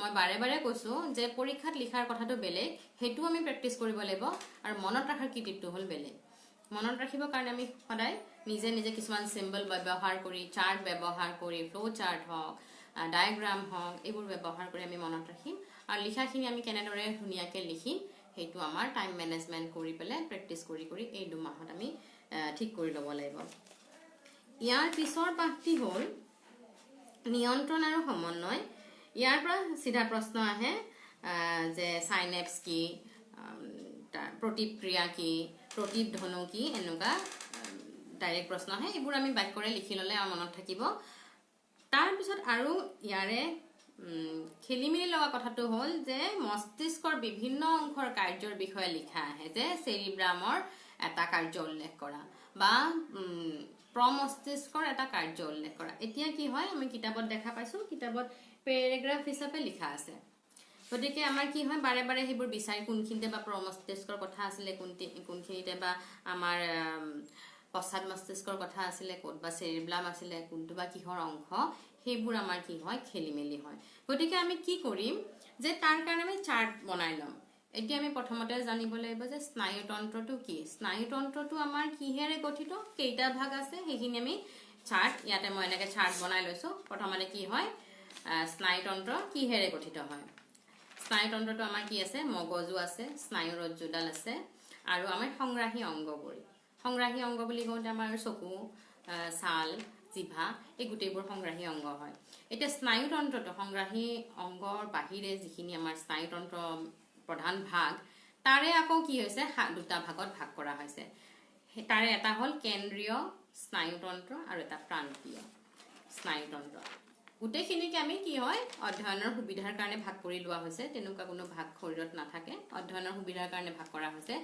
মই বাৰে বাৰে কৈছো যে পৰীক্ষাত লিখাৰ কথাটো বেলেগ হেতু আমি প্ৰেক্টিস কৰিব লাগিব আৰু মনত ৰাখাৰ কৃতিত্ব হ'ল বেলেগ মনত ৰাখিবৰ কাৰণে আমি সদায় নিজে নিজে কিছুমান সিম্বল ব্যৱহাৰ কৰি চাৰ্ট ব্যৱহাৰ কৰি ফ্লো চাৰ্ট হওক ডায়াগ্ৰাম হওক এইবোৰ ব্যৱহাৰ কৰি আমি মনত ৰাখিম আৰু লিখাখিনি আমি কেনেদৰে ধুনীয়াকৈ লিখিম হেতু আমাৰ টাইম মেনেজমেন্ট কৰি পেলে প্ৰেক্টিস কৰি কৰি এই 2 মাহত আমি ঠিক কৰি ল'ব লাগিব ইয়াৰ পিছৰ পাঠটি হ'ল নিয়ন্ত্ৰণ আৰু সমন্বয় ইয়াৰ পৰা সিধা প্ৰশ্ন আহে যে সাইনেপস কি প্ৰতিক্ৰিয়া কি প্ৰতিধ্বনু কি এনেকুৱা ডাইৰেক্ট প্ৰশ্ন আহে এইবোৰ আমি বাক্যৰে লিখি ললে আমাৰ মনত থাকিব তাৰ পিছত আৰু ইয়াৰে খেলিমেলি লগা কথাটো হ'ল যে মস্তিষ্কৰ বিভিন্ন অংশৰ কাৰ্যৰ বিষয়ে লিখা আহে যে চেৰিব্ৰামৰ এটা কাৰ্য উল্লেখ কৰা বা প্ৰমস্তিষ্কৰ এটা কাৰ্য উল্লেখ কৰা এতিয়া কি হয় আমি কিতাপত দেখা পাইছো কিতাপত পেৰাগ্ৰাফ হিচাপে লিখা আছে গতিকে আমাৰ কি হয় বাৰে বাৰে হেবোৰ বিচাৰি কোনখিনিতে বা প্ৰমস্তিষ্কৰ কথা আছিলে কোনখিনিতে বা আমাৰ পশ্চাদ মস্তিষ্কৰ কথা আছিলে ক'ত বা চেৰিব্ৰাম আছিলে কোনটো বা কিহৰ অংশ হেবোৰ আমাৰ কি হয় খেলিমেলি হয় গতিকে আমি কি কৰিম যে তাৰ কাৰণে আমি চাৰ্ট বনাই লম এতিয়া আমি প্ৰথমতে জানিব লাগিব যে স্নায়ুতন্ত্ৰটো কি স্নায়ুতন্ত্ৰটো আমাৰ কিহেৰে গঠিত কেইটা ভাগ আছে হেখিনি আমি চাৰ্ট ইয়াতে মই এনেকৈ চাৰ্ট বনাই লৈছো প্ৰথমতে কি হয় স্নায়ুতন্ত্ৰ কিহেৰে গঠিত হয় স্নায়ুতন্ত্ৰটো আমাৰ কি আছে মগজু আছে স্নায়ু ৰজ্জুডাল আছে আৰু আমাৰ সংগ্ৰাহী অংগবোৰ সংগ্ৰাহী অংগ বুলি কওঁতে আমাৰ চকু ছাল জিভা এই গোটেইবোৰ সংগ্ৰাহী অংগ হয় এতিয়া স্নায়ুতন্ত্ৰটো সংগ্ৰাহী অংগৰ বাহিৰে যিখিনি আমাৰ স্নায়ুতন্ত্ৰ প্ৰধান ভাগ তাৰে আকৌ কি হৈছে দুটা ভাগত ভাগ কৰা হৈছে তাৰে এটা হ'ল কেন্দ্ৰীয় স্নায়ুতন্ত্ৰ আৰু এটা প্ৰান্তীয় স্নায়ুতন্ত্ৰ গোটেইখিনিকে আমি কি হয় অধ্যয়নৰ সুবিধাৰ কাৰণে ভাগ কৰি লোৱা হৈছে তেনেকুৱা কোনো ভাগ শৰীৰত নাথাকে অধ্যয়নৰ সুবিধাৰ কাৰণে ভাগ কৰা হৈছে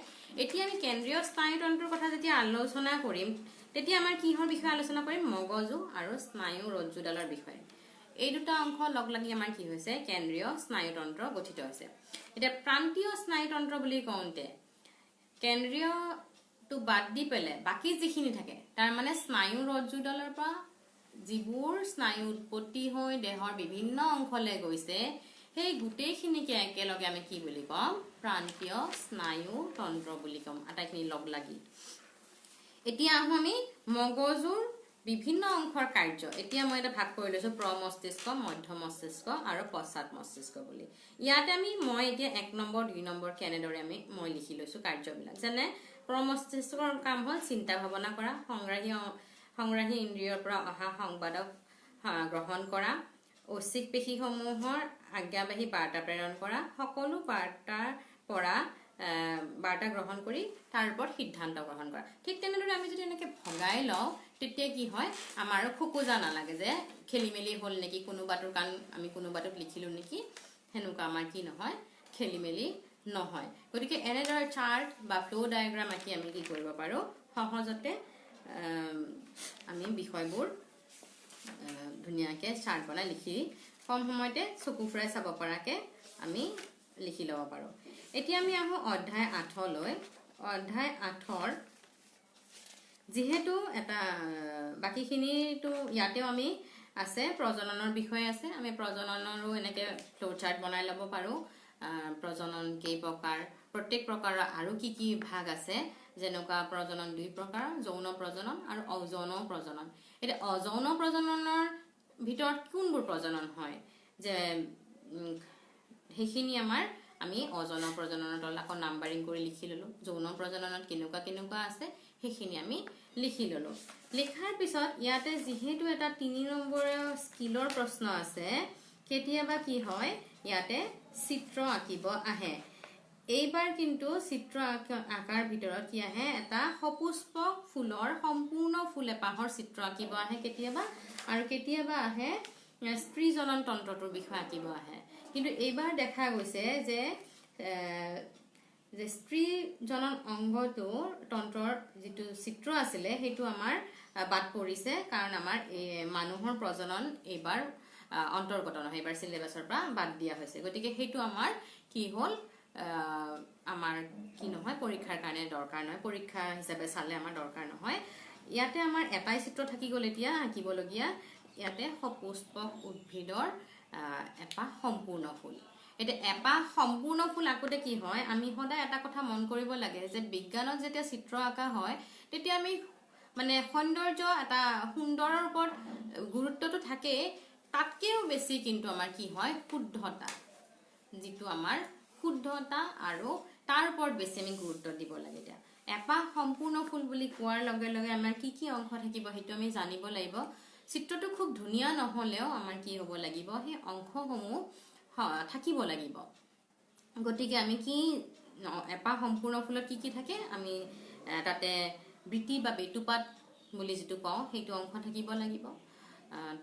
এতিয়া আমি কেন্দ্ৰীয় স্নায়ুতন্ত্ৰৰ কথা যেতিয়া আলোচনা কৰিম তেতিয়া আমাৰ কিহৰ বিষয়ে আলোচনা কৰিম মগজু আৰু স্নায়ু ৰজ্জুডালৰ বিষয়ে এই দুটা অংশ লগ লাগি আমাৰ কি হৈছে কেন্দ্ৰীয় স্নায়ুতন্ত্ৰ গঠিত হৈছে এটা প্ৰান্তীয় স্নায়ুতন্ত্ৰ বুলি কওঁতে কেন্দ্ৰীয়টো বাদ দি পেলে বাকি যিখিনি থাকে তাৰ মানে স্নায়ু ৰজ্জুডালৰ পৰা যিবোৰ স্নায়ু উৎপত্তি হৈ দেহৰ বিভিন্ন অংশলৈ গৈছে সেই গোটেইখিনিকে একেলগে আমি কি বুলি কম প্ৰান্তীয় স্নায়ুতন্ত্ৰ বুলি কম আটাইখিনি লগ লাগি এতিয়া আমি মগজুৰ বিভিন্ন অংশৰ কাৰ্য এতিয়া মই এটা ভাগ কৰি লৈছো প্ৰমস্তিষ্ক মধ্য মস্তিষ্ক আৰু পশ্চাদ মস্তিষ্ক বুলি ইয়াতে মই এতিয়া 1 নম্বৰ 2 নম্বৰ কেনেদৰে মই লিখি লৈছো কাৰ্যবিলাক যেনে প্ৰমস্তিষ্কৰ কাম হ'ল চিন্তা ভাৱনা কৰা সংগ্ৰাহী ইন্দ্ৰিয়ৰ পৰা অহা সংবাদক গ্ৰহণ কৰা ঐচ্ছিক পেশীসমূহৰ আজ্ঞাবাহী বাৰ্তা প্ৰেৰণ কৰা সকলো বাৰ্তাৰ পৰা বাৰ্তা গ্ৰহণ কৰি তাৰ ওপৰত সিদ্ধান্ত গ্ৰহণ কৰা ঠিক তেনেদৰে আমি যদি এনেকৈ ভগাই লওঁ তেতিয়া কি হয় আমাৰ খোকোজা নালাগে যে খেলিমেলি হ'ল নেকি কোনোবাটোৰ কাণ আমি কোনোবাটোত লিখিলো নেকি হেনুকা আমাৰ কি নহয় খেলিমেলি নহয় গতিকে এনেদৰে চাৰ্ট বা ফ্লো ডায়াগ্ৰাম আঁকি আমি কি কৰিব পাৰো সহজতে আমি বিষয়বোৰ ধুনীয়াকৈ চাৰ্ট বনাই লিখি কম সময়তে চকু ফুৰাই চাব পৰাকে আমি লিখি ল'ব পাৰো এতিয়া আমি আহো অধ্যায় 8 লৈ অধ্যায় 8ৰ যেহেতু এটা বাকিখিনিটো ইয়াতেও আমি আছে প্ৰজননৰ বিষয় আছে আমি প্ৰজননৰো এনেকৈ ফ্লো চাৰ্ট বনাই ল'ব পাৰো প্ৰজনন কেই প্ৰকাৰ প্ৰত্যেক প্ৰকাৰৰ আৰু কি কি ভাগ আছে যেনেকুৱা প্ৰজনন 2 প্ৰকাৰ যৌন প্ৰজনন আৰু অযৌন প্ৰজনন এটা অযৌন প্ৰজননৰ ভিতৰত কোনবোৰ প্ৰজনন হয় যে সেইখিনি আমাৰ আমি অযৌন প্ৰজননৰ তল আকৌ নাম্বাৰিং কৰি লিখি ললো যৌন প্ৰজননত কেনেকুৱা আছে সেইখিনি আমি লিখি ললো লিখাৰ পিছত ইয়াতে যেহেতু এটা 3 নম্বৰৰ স্কিলৰ প্ৰশ্ন আছে কেতিয়াবা কি হয় ইয়াতে চিত্ৰ আঁকিব আহে এইবাৰ কিন্তু চিত্ৰ আকাৰ ভিতৰত কি আহে এটা সপুষ্পক ফুলৰ সম্পূৰ্ণ ফুল এপাহৰ চিত্ৰ আঁকিব আহে কেতিয়াবা আৰু কেতিয়াবা আহে স্ত্ৰী জনন তন্ত্ৰটোৰ বিষয়ে আঁকিব আহে কিন্তু এইবাৰ দেখা গৈছে যে স্ত্ৰী জনন অংগটোৰ তন্ত্ৰৰ যেটো চিত্ৰ আছিলে হেতু আমাৰ বাদ পৰিছে কাৰণ আমাৰ মানুহৰ প্ৰজনন এইবাৰ অন্তৰ্গত নহয় এইবাৰ সিলেবাসৰ পৰা বাদ দিয়া হৈছে গতিকে হেতু আমাৰ কি হল আমাৰ কি নহয় পৰীক্ষাৰ কাৰণে দৰকাৰ নহয় পৰীক্ষা হিচাপে চালে আমাৰ দৰকাৰ নহয় ইয়াতে আমাৰ এটাই চিত্ৰ থাকি গল এতিয়া আঁকিবলগীয়া ইয়াতে সপুষ্পক উদ্ভিদৰ এটা সম্পূৰ্ণ ফুল এটা এপাহ সম্পূৰ্ণ ফুল আঁকোতে কি হয় আমি সদায় এটা কথা মন কৰিব লাগে যে বিজ্ঞানত যেতিয়া চিত্ৰ আঁকা হয় তেতিয়া আমি মানে সৌন্দৰ্য এটা সুন্দৰৰ ওপৰত গুৰুত্বটো থাকে তাতকেও বেছি কিন্তু আমাৰ কি হয় শুদ্ধতা যেটো আমাৰ শুদ্ধতা আৰু তাৰ ওপৰত বেছি আমি গুৰুত্ব দিব লাগে এতিয়া এপাহ সম্পূৰ্ণ ফুল বুলি কোৱাৰ লগে লগে আমাৰ কি অংশ থাকিব হেতু আমি জানিব লাগিব চিত্ৰটো খুব ধুনিয়া নহলেও আমাৰ কি হ'ব লাগিব হে অংশসমূহ থাকিব লাগিব গতিকে আমি কি এপাহ সম্পূৰ্ণ ফুলত কি থাকে আমি তাতে বৃতি বা বেটুপাত বুলি যেটো কওঁ হেতু অংশ থাকিব লাগিব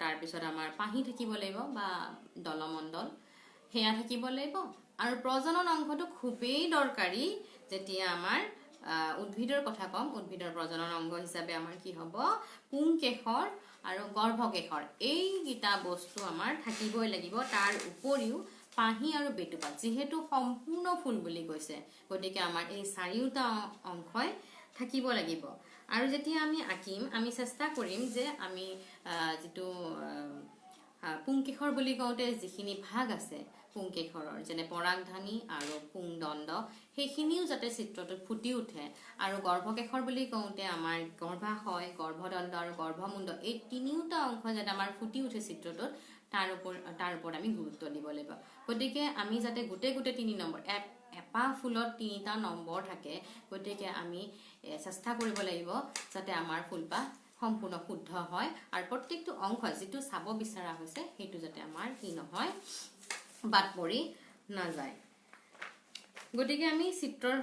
তাৰ পিছত আমাৰ পাহি থাকিব লাগিব বা দলমণ্ডল হেয়া থাকিব লাগিব আৰু প্ৰজনন অংশটো খুবেই দৰকাৰী যেতিয়া আমাৰ উদ্ভিদৰ কথা কম উদ্ভিদৰ প্ৰজনন অংগ হিচাপে আমাৰ কি হ'ব পুংকেশৰ আৰু গৰ্ভকেশৰ এই গিটা বস্তু আমাৰ থাকিবই লাগিব তাৰ উপৰিও পাহি আৰু বেটুপাত যেহেতু সম্পূৰ্ণ ফুল বুলি কৈছে গতিকে আমাৰ এই চাৰিওটা অংশই থাকিব লাগিব আৰু যেতিয়া আমি আঁকিম আমি চেষ্টা কৰিম যে আমি যেটো পুংকেশৰ বুলি কওঁতে যিখিনি ভাগ আছে পুংকেশৰৰ যেনে পৰাগধানী আৰু পুংদণ্ড সেইখিনিও যাতে চিত্ৰটোত ফুটি উঠে আৰু গৰ্ভকেশৰ বুলি কওঁতে আমাৰ গৰ্ভাশয় গৰ্ভদণ্ড আৰু গৰ্ভমুণ্ড এই তিনিওটা অংশ যাতে আমাৰ ফুটি উঠে চিত্ৰটোত তাৰ ওপৰত আমি গুৰুত্ব দিব লাগিব গতিকে আমি যাতে গোটে 3 নম্বৰ এপাহ ফুলত 3টা নম্বৰ থাকে গতিকে আমি চেষ্টা কৰিব লাগিব যাতে আমাৰ ফুলপাহ সম্পূৰ্ণ শুদ্ধ হয় আৰু প্ৰত্যেকটো অংশ যেটো চাব বিচৰা হৈছে হেতু যাতে আমাৰ কি নহয় বাদ পৰি না যায় গতিকে আমি চিত্ৰৰ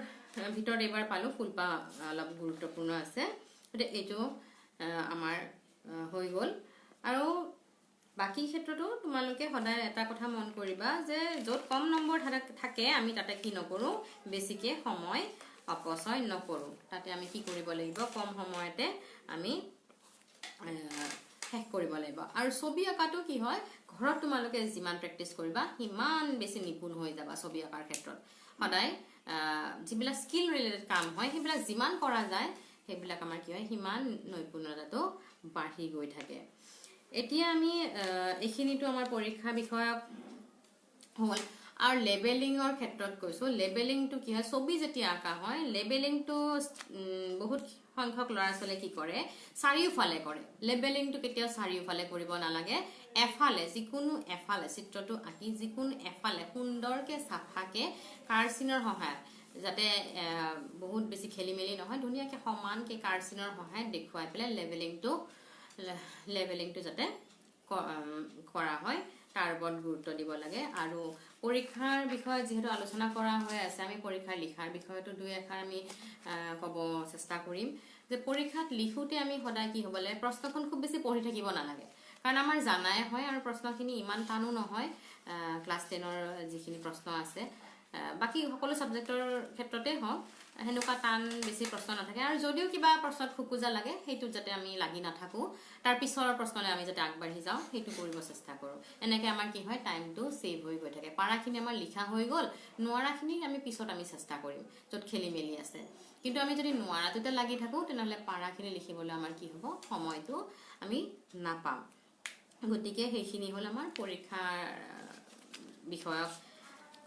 ভিতৰত এবাৰ পালো ফুলপাহ অলপ গুৰুত্বপূৰ্ণ আছে গতিকে এইটো আমাৰ হৈ গল আৰু বাকি ক্ষেত্ৰটো তোমালোকে সদায় এটা কথা মন কৰিবা যে যত কম নম্বৰ থাকে আমি তাতে কি নকৰো বেছিকে সময় অপচয় নকৰো তাতে আমি কি কৰিব লাগিব কম সময়তে আমি শেষ কৰিব লাগিব আৰু ছবি আঁকাটো কি হয় ঘৰত তোমালোকে যিমান প্ৰেক্টিস কৰিবা সিমান বেছি নিপুণ হৈ যাবা ছবি আঁকাৰ ক্ষেত্ৰত সদায় যিবিলাক স্কিল ৰিলেটেড কাম হয় সেইবিলাক যিমান কৰা যায় সেইবিলাক আমাৰ কি হয় সিমান নৈপুণ্যতাটো বাঢ়ি গৈ থাকে এতিয়া আমি এইখিনিটো আমাৰ পৰীক্ষা বিষয়ক হল আৰু লেবেলিংৰ ক্ষেত্ৰত কৈছো লেবেলিংটো কি হয় ছবি যেতিয়া আঁকা হয় লেবেলিংটো বহুত সংখ্যক ল'ৰা ছোৱালীয়ে কি কৰে চাৰিওফালে কৰে লেবেলিংটো কেতিয়াও চাৰিওফালে কৰিব নালাগে এফালে যিকোনো এফালে চিত্ৰটো আঁকি যিকোনো এফালে সুন্দৰকে চাফাকে কাৰ্চিনৰ সহায়ত যাতে বহুত বেছি খেলিমেলি নহয় ধুনীয়াকে সমানকে কাৰ্চিনৰ সহায়ত দেখুৱাই পেলাই লেবেলিংটো যাতে কৰা হয় তাৰ ওপৰত গুৰুত্ব দিব লাগে আৰু পৰীক্ষাৰ বিষয়ে যেহেতু আলোচনা কৰা হৈ আছে আমি পৰীক্ষাৰ লিখাৰ বিষয়টো দুই এষাৰ আমি ক'ব চেষ্টা কৰিম যে পৰীক্ষাত লিখোতে আমি সদায় কি হ'ব লাগে প্ৰশ্নখন খুব বেছি পঢ়ি থাকিব নালাগে কাৰণ আমাৰ জানাই হয় আৰু প্ৰশ্নখিনি ইমান টানো নহয় ক্লাছ 10ৰ যিখিনি প্ৰশ্ন আছে বাকি সকলো সাবজেক্টৰ ক্ষেত্ৰতে হয় হেনুকা টান বেছি প্ৰশ্ন নাথাকে আৰু যদিও কিবা প্ৰশ্নত খুকুজা লাগে হেতু যাতে আমি লাগি নাথাকো তাৰ পিছৰ প্ৰশ্নলে আমি যাতে আগবাঢ়ি যাও হেতু কৰিব চেষ্টা কৰো এনেকে আমাৰ কি হয় টাইমটো সেভ হৈ গৈ থাকে পাৰাখিনি আমাৰ লিখা হৈ গল নোৱাৰাখিনি আমি পিছত আমি চেষ্টা কৰিম যত খেলি মেলি আছে কিন্তু আমি যদি নোৱাৰাটোতে লাগি থাকো তেনেহলে পাৰাখিনি লিখিবলৈ আমাৰ কি হ'ব সময়টো আমি নাপাম গতিকে সেইখিনি হল আমাৰ পৰীক্ষাৰ বিষয়ক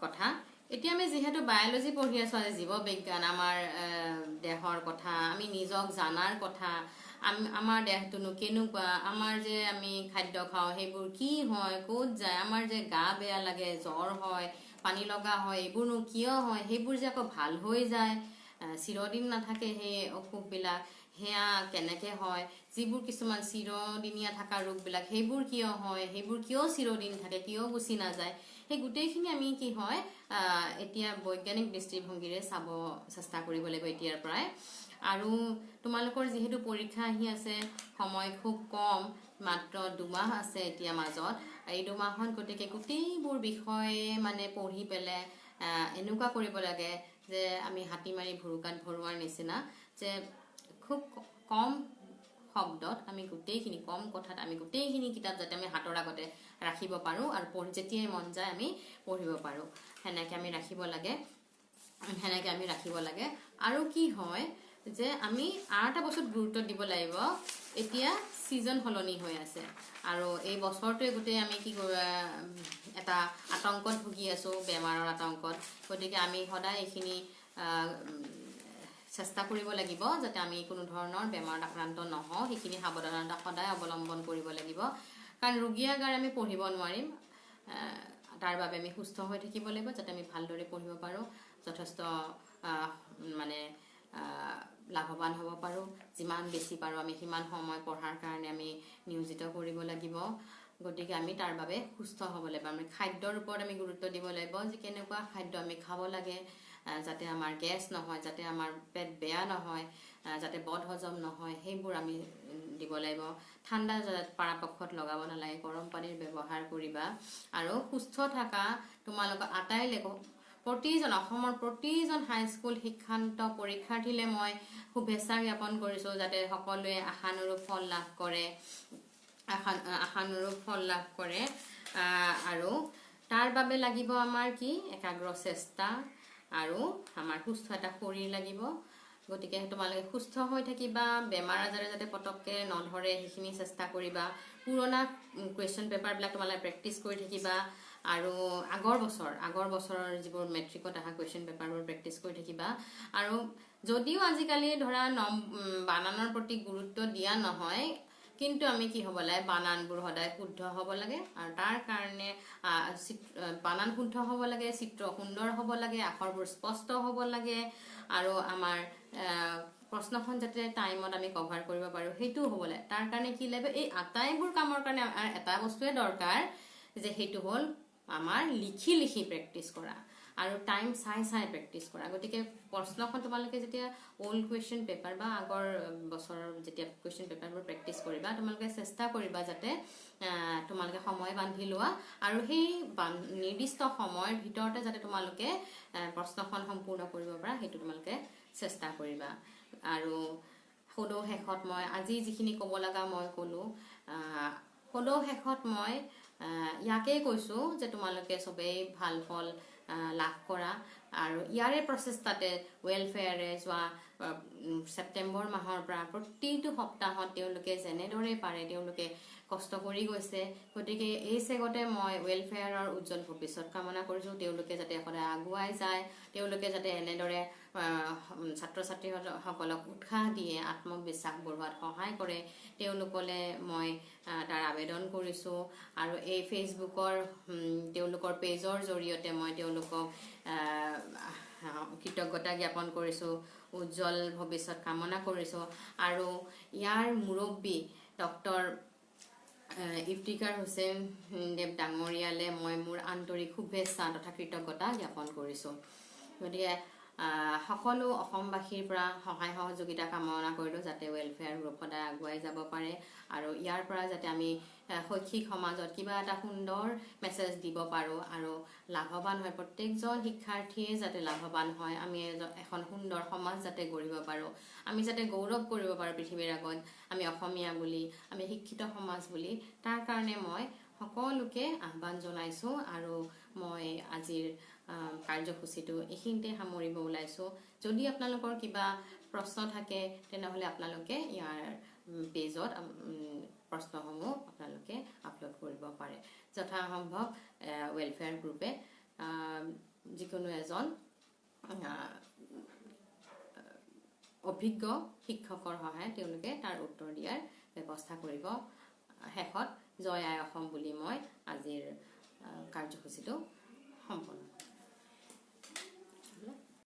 কথা এতিয়া আমি যেহেতু বায়োলজি পঢ়ি আছো আজি জীৱ বিজ্ঞান আমাৰ দেহৰ কথা আমি নিজক জানাৰ কথা আমাৰ দেহটোনো কেনেকুৱা আমাৰ যে আমি খাদ্য খাওঁ সেইবোৰ কি হয় ক'ত যায় আমাৰ যে গা বেয়া লাগে জ্বৰ হয় পানী লগা হয় এইবোৰনো কিয় হয় সেইবোৰ যে আকৌ ভাল হৈ যায় চিৰদিন নাথাকে সেই অসুখবিলাক সেয়া কেনেকৈ হয় যিবোৰ কিছুমান চিৰদিনীয়া থকা ৰোগবিলাক সেইবোৰ কিয় হয় সেইবোৰ কিয় চিৰদিন থাকে কিয় গুচি নাযায় সেই গোটেইখিনি আমি কি হয় এতিয়া বৈজ্ঞানিক দৃষ্টিভংগীৰে চাব চেষ্টা কৰিব লাগিব এতিয়াৰ পৰাই আৰু তোমালোকৰ যিহেতু পৰীক্ষা আহি আছে সময় খুব কম মাত্ৰ 2 মাহ আছে এতিয়া মাজত এই 2 মাহত গতিকে গোটেইবোৰ বিষয়ে মানে পঢ়ি পেলাই এনেকুৱা কৰিব লাগে যে আমি হাতী মাৰি ভুৰুকাত ভৰোৱাৰ নিচিনা যে খুব কম শব্দত আমি গোটেইখিনি কম কথাত আমি গোটেইখিনি কিতাপ যাতে আমি হাতৰ আগতে ৰাখিব পাৰোঁ আৰু যেতিয়াই মন যায় আমি পঢ়িব পাৰোঁ সেনেকৈ আমি ৰাখিব লাগে আৰু কি হয় যে আমি আৰু এটা বস্তুত গুৰুত্ব দিব লাগিব এতিয়া ছিজন সলনি হৈ আছে আৰু এই বছৰটোৱে গোটেই আমি কি এটা আতংকত ভুগি আছোঁ বেমাৰৰ আতংকত গতিকে আমি সদায় এইখিনি চেষ্টা কৰিব লাগিব যাতে আমি কোনো ধৰণৰ বেমাৰত আক্ৰান্ত নহওঁ সেইখিনি সাৱধানতা সদায় অৱলম্বন কৰিব লাগিব কাৰণ ৰোগী আগাৰ আমি পঢ়িব নোৱাৰিম তাৰ বাবে আমি সুস্থ হৈ থাকিব লাগিব যাতে আমি ভালদৰে পঢ়িব পাৰোঁ যথেষ্ট মানে লাভৱান হ'ব পাৰোঁ যিমান বেছি পাৰোঁ আমি সিমান সময় পঢ়াৰ কাৰণে আমি নিয়োজিত কৰিব লাগিব গতিকে আমি তাৰ বাবে সুস্থ হ'ব লাগিব আমি খাদ্যৰ ওপৰত আমি গুৰুত্ব দিব লাগিব যে কেনেকুৱা খাদ্য আমি খাব লাগে যাতে আমাৰ গেছ নহয় যাতে আমাৰ পেট বেয়া নহয় যাতে বদ হজম নহয় সেইবোৰ আমি দিব লাগিব ঠাণ্ডা পৰাপক্ষত লগাব নালাগে গৰম পানীৰ ব্যৱহাৰ কৰিবা আৰু সুস্থ থকা তোমালোকৰ প্ৰতিজন অসমৰ প্ৰতিজন হাইস্কুল শিক্ষান্ত পৰীক্ষাৰ্থীলৈ মই শুভেচ্ছা জ্ঞাপন কৰিছোঁ যাতে সকলোৱে আশানুৰূপ ফল লাভ কৰে আৰু তাৰ বাবে লাগিব আমাৰ কি একাগ্ৰ চেষ্টা আৰু আমাৰ সুস্থ এটা শৰীৰ লাগিব গতিকে তোমালোকে সুস্থ হৈ থাকিবা বেমাৰ আজাৰে যাতে পটককৈ নধৰে সেইখিনি চেষ্টা কৰিবা পুৰণা কুৱেশ্যন পেপাৰবিলাক তোমালোকে প্ৰেক্টিছ কৰি থাকিবা আৰু আগৰ বছৰৰ যিবোৰ মেট্ৰিকত অহা কুৱেশ্যন পেপাৰবোৰ প্ৰেক্টিছ কৰি থাকিবা আৰু যদিও আজিকালি ধৰা বানানৰ প্ৰতি গুৰুত্ব দিয়া নহয় কিন্তু আমি কি হ'ব লাগে বানানবোৰ সদায় শুদ্ধ হ'ব লাগে আৰু তাৰ কাৰণে বানান শুদ্ধ হ'ব লাগে চিত্ৰ সুন্দৰ হ'ব লাগে আখৰবোৰ স্পষ্ট হ'ব লাগে আৰু আমাৰ প্ৰশ্নখন যাতে টাইমত আমি কভাৰ কৰিব পাৰোঁ সেইটোও হ'ব লাগে তাৰ কাৰণে কি লাগিব এই আটাইবোৰ কামৰ কাৰণে এটা বস্তুৱে দৰকাৰ যে সেইটো হ'ল আমাৰ লিখি প্ৰেক্টিছ কৰা আৰু টাইম চাই প্ৰেক্টিছ কৰা গতিকে প্ৰশ্নখন তোমালোকে যেতিয়া অল্ড কুৱেশ্যন পেপাৰ বা আগৰ বছৰৰ যেতিয়া কুৱেশ্যন পেপাৰবোৰ প্ৰেক্টিছ কৰিবা তোমালোকে চেষ্টা কৰিবা যাতে তোমালোকে সময় বান্ধি লোৱা আৰু সেই নিৰ্দিষ্ট সময়ৰ ভিতৰতে যাতে তোমালোকে প্ৰশ্নখন সম্পূৰ্ণ কৰিব পাৰা সেইটো তোমালোকে চেষ্টা কৰিবা আৰু সদৌ শেষত মই আজি যিখিনি ক'ব লগা মই ক'লোঁ সদৌ শেষত মই ইয়াকেই কৈছোঁ যে তোমালোকে চবেই ভাল ফল লাভ কৰা আৰু ইয়াৰে প্ৰচেষ্টাতে ৱেলফেয়াৰে যোৱা ছেপ্টেম্বৰ মাহৰ পৰা প্ৰতিটো সপ্তাহত তেওঁলোকে যেনেদৰে পাৰে তেওঁলোকে কষ্ট কৰি গৈছে গতিকে এই চেগতে মই ৱেলফেয়াৰৰ উজ্জ্বল ভৱিষ্যত কামনা কৰিছোঁ তেওঁলোকে যাতে সদায় আগুৱাই যায় তেওঁলোকে যাতে এনেদৰে ছাত্ৰ ছাত্ৰীসকলক উৎসাহ দিয়ে আত্মবিশ্বাস বঢ়োৱাত সহায় কৰে তেওঁলোকলৈ মই তাৰ আবেদন কৰিছোঁ আৰু এই ফেচবুকৰ তেওঁলোকৰ পেজৰ জৰিয়তে মই তেওঁলোকক কৃতজ্ঞতা জ্ঞাপন কৰিছোঁ উজ্জ্বল ভৱিষ্যত কামনা কৰিছোঁ আৰু ইয়াৰ মুৰব্বী ডক্টৰ ইফতিকাৰ হুছেইন দেৱ ডাঙৰীয়ালে মই মোৰ আন্তৰিক শুভেচ্ছা তথা কৃতজ্ঞতা জ্ঞাপন কৰিছোঁ গতিকে সকলো অসমবাসীৰ পৰা সহায় সহযোগিতা কামনা কৰিলোঁ যাতে ৱেলফেয়াৰ গ্ৰুপ সদায় আগুৱাই যাব পাৰে আৰু ইয়াৰ পৰা যাতে আমি শৈক্ষিক সমাজত কিবা এটা সুন্দৰ মেছেজ দিব পাৰোঁ আৰু লাভৱান হয় প্ৰত্যেকজন শিক্ষাৰ্থীয়ে যাতে লাভৱান হয় আমি এখন সুন্দৰ সমাজ যাতে গঢ়িব পাৰোঁ আমি যাতে গৌৰৱ কৰিব পাৰোঁ পৃথিৱীৰ আগত আমি অসমীয়া বুলি আমি শিক্ষিত সমাজ বুলি তাৰ কাৰণে মই সকলোকে আহ্বান জনাইছোঁ আৰু মই আজিৰ কাৰ্যসূচীটো এইখিনিতে সামৰিব ওলাইছোঁ যদি আপোনালোকৰ কিবা প্ৰশ্ন থাকে তেনেহ'লে আপোনালোকে ইয়াৰ পেজত প্ৰশ্নসমূহ আপোনালোকে আপলোড কৰিব পাৰে যথাসম্ভৱ ৱেলফেয়াৰ গ্ৰুপে যিকোনো এজন অভিজ্ঞ শিক্ষকৰ সহায়ত তেওঁলোকে তাৰ উত্তৰ দিয়াৰ ব্যৱস্থা কৰিব। শেষত জয় আই অসম বুলি মই আজিৰ কাৰ্যসূচীটো সম্পন্ন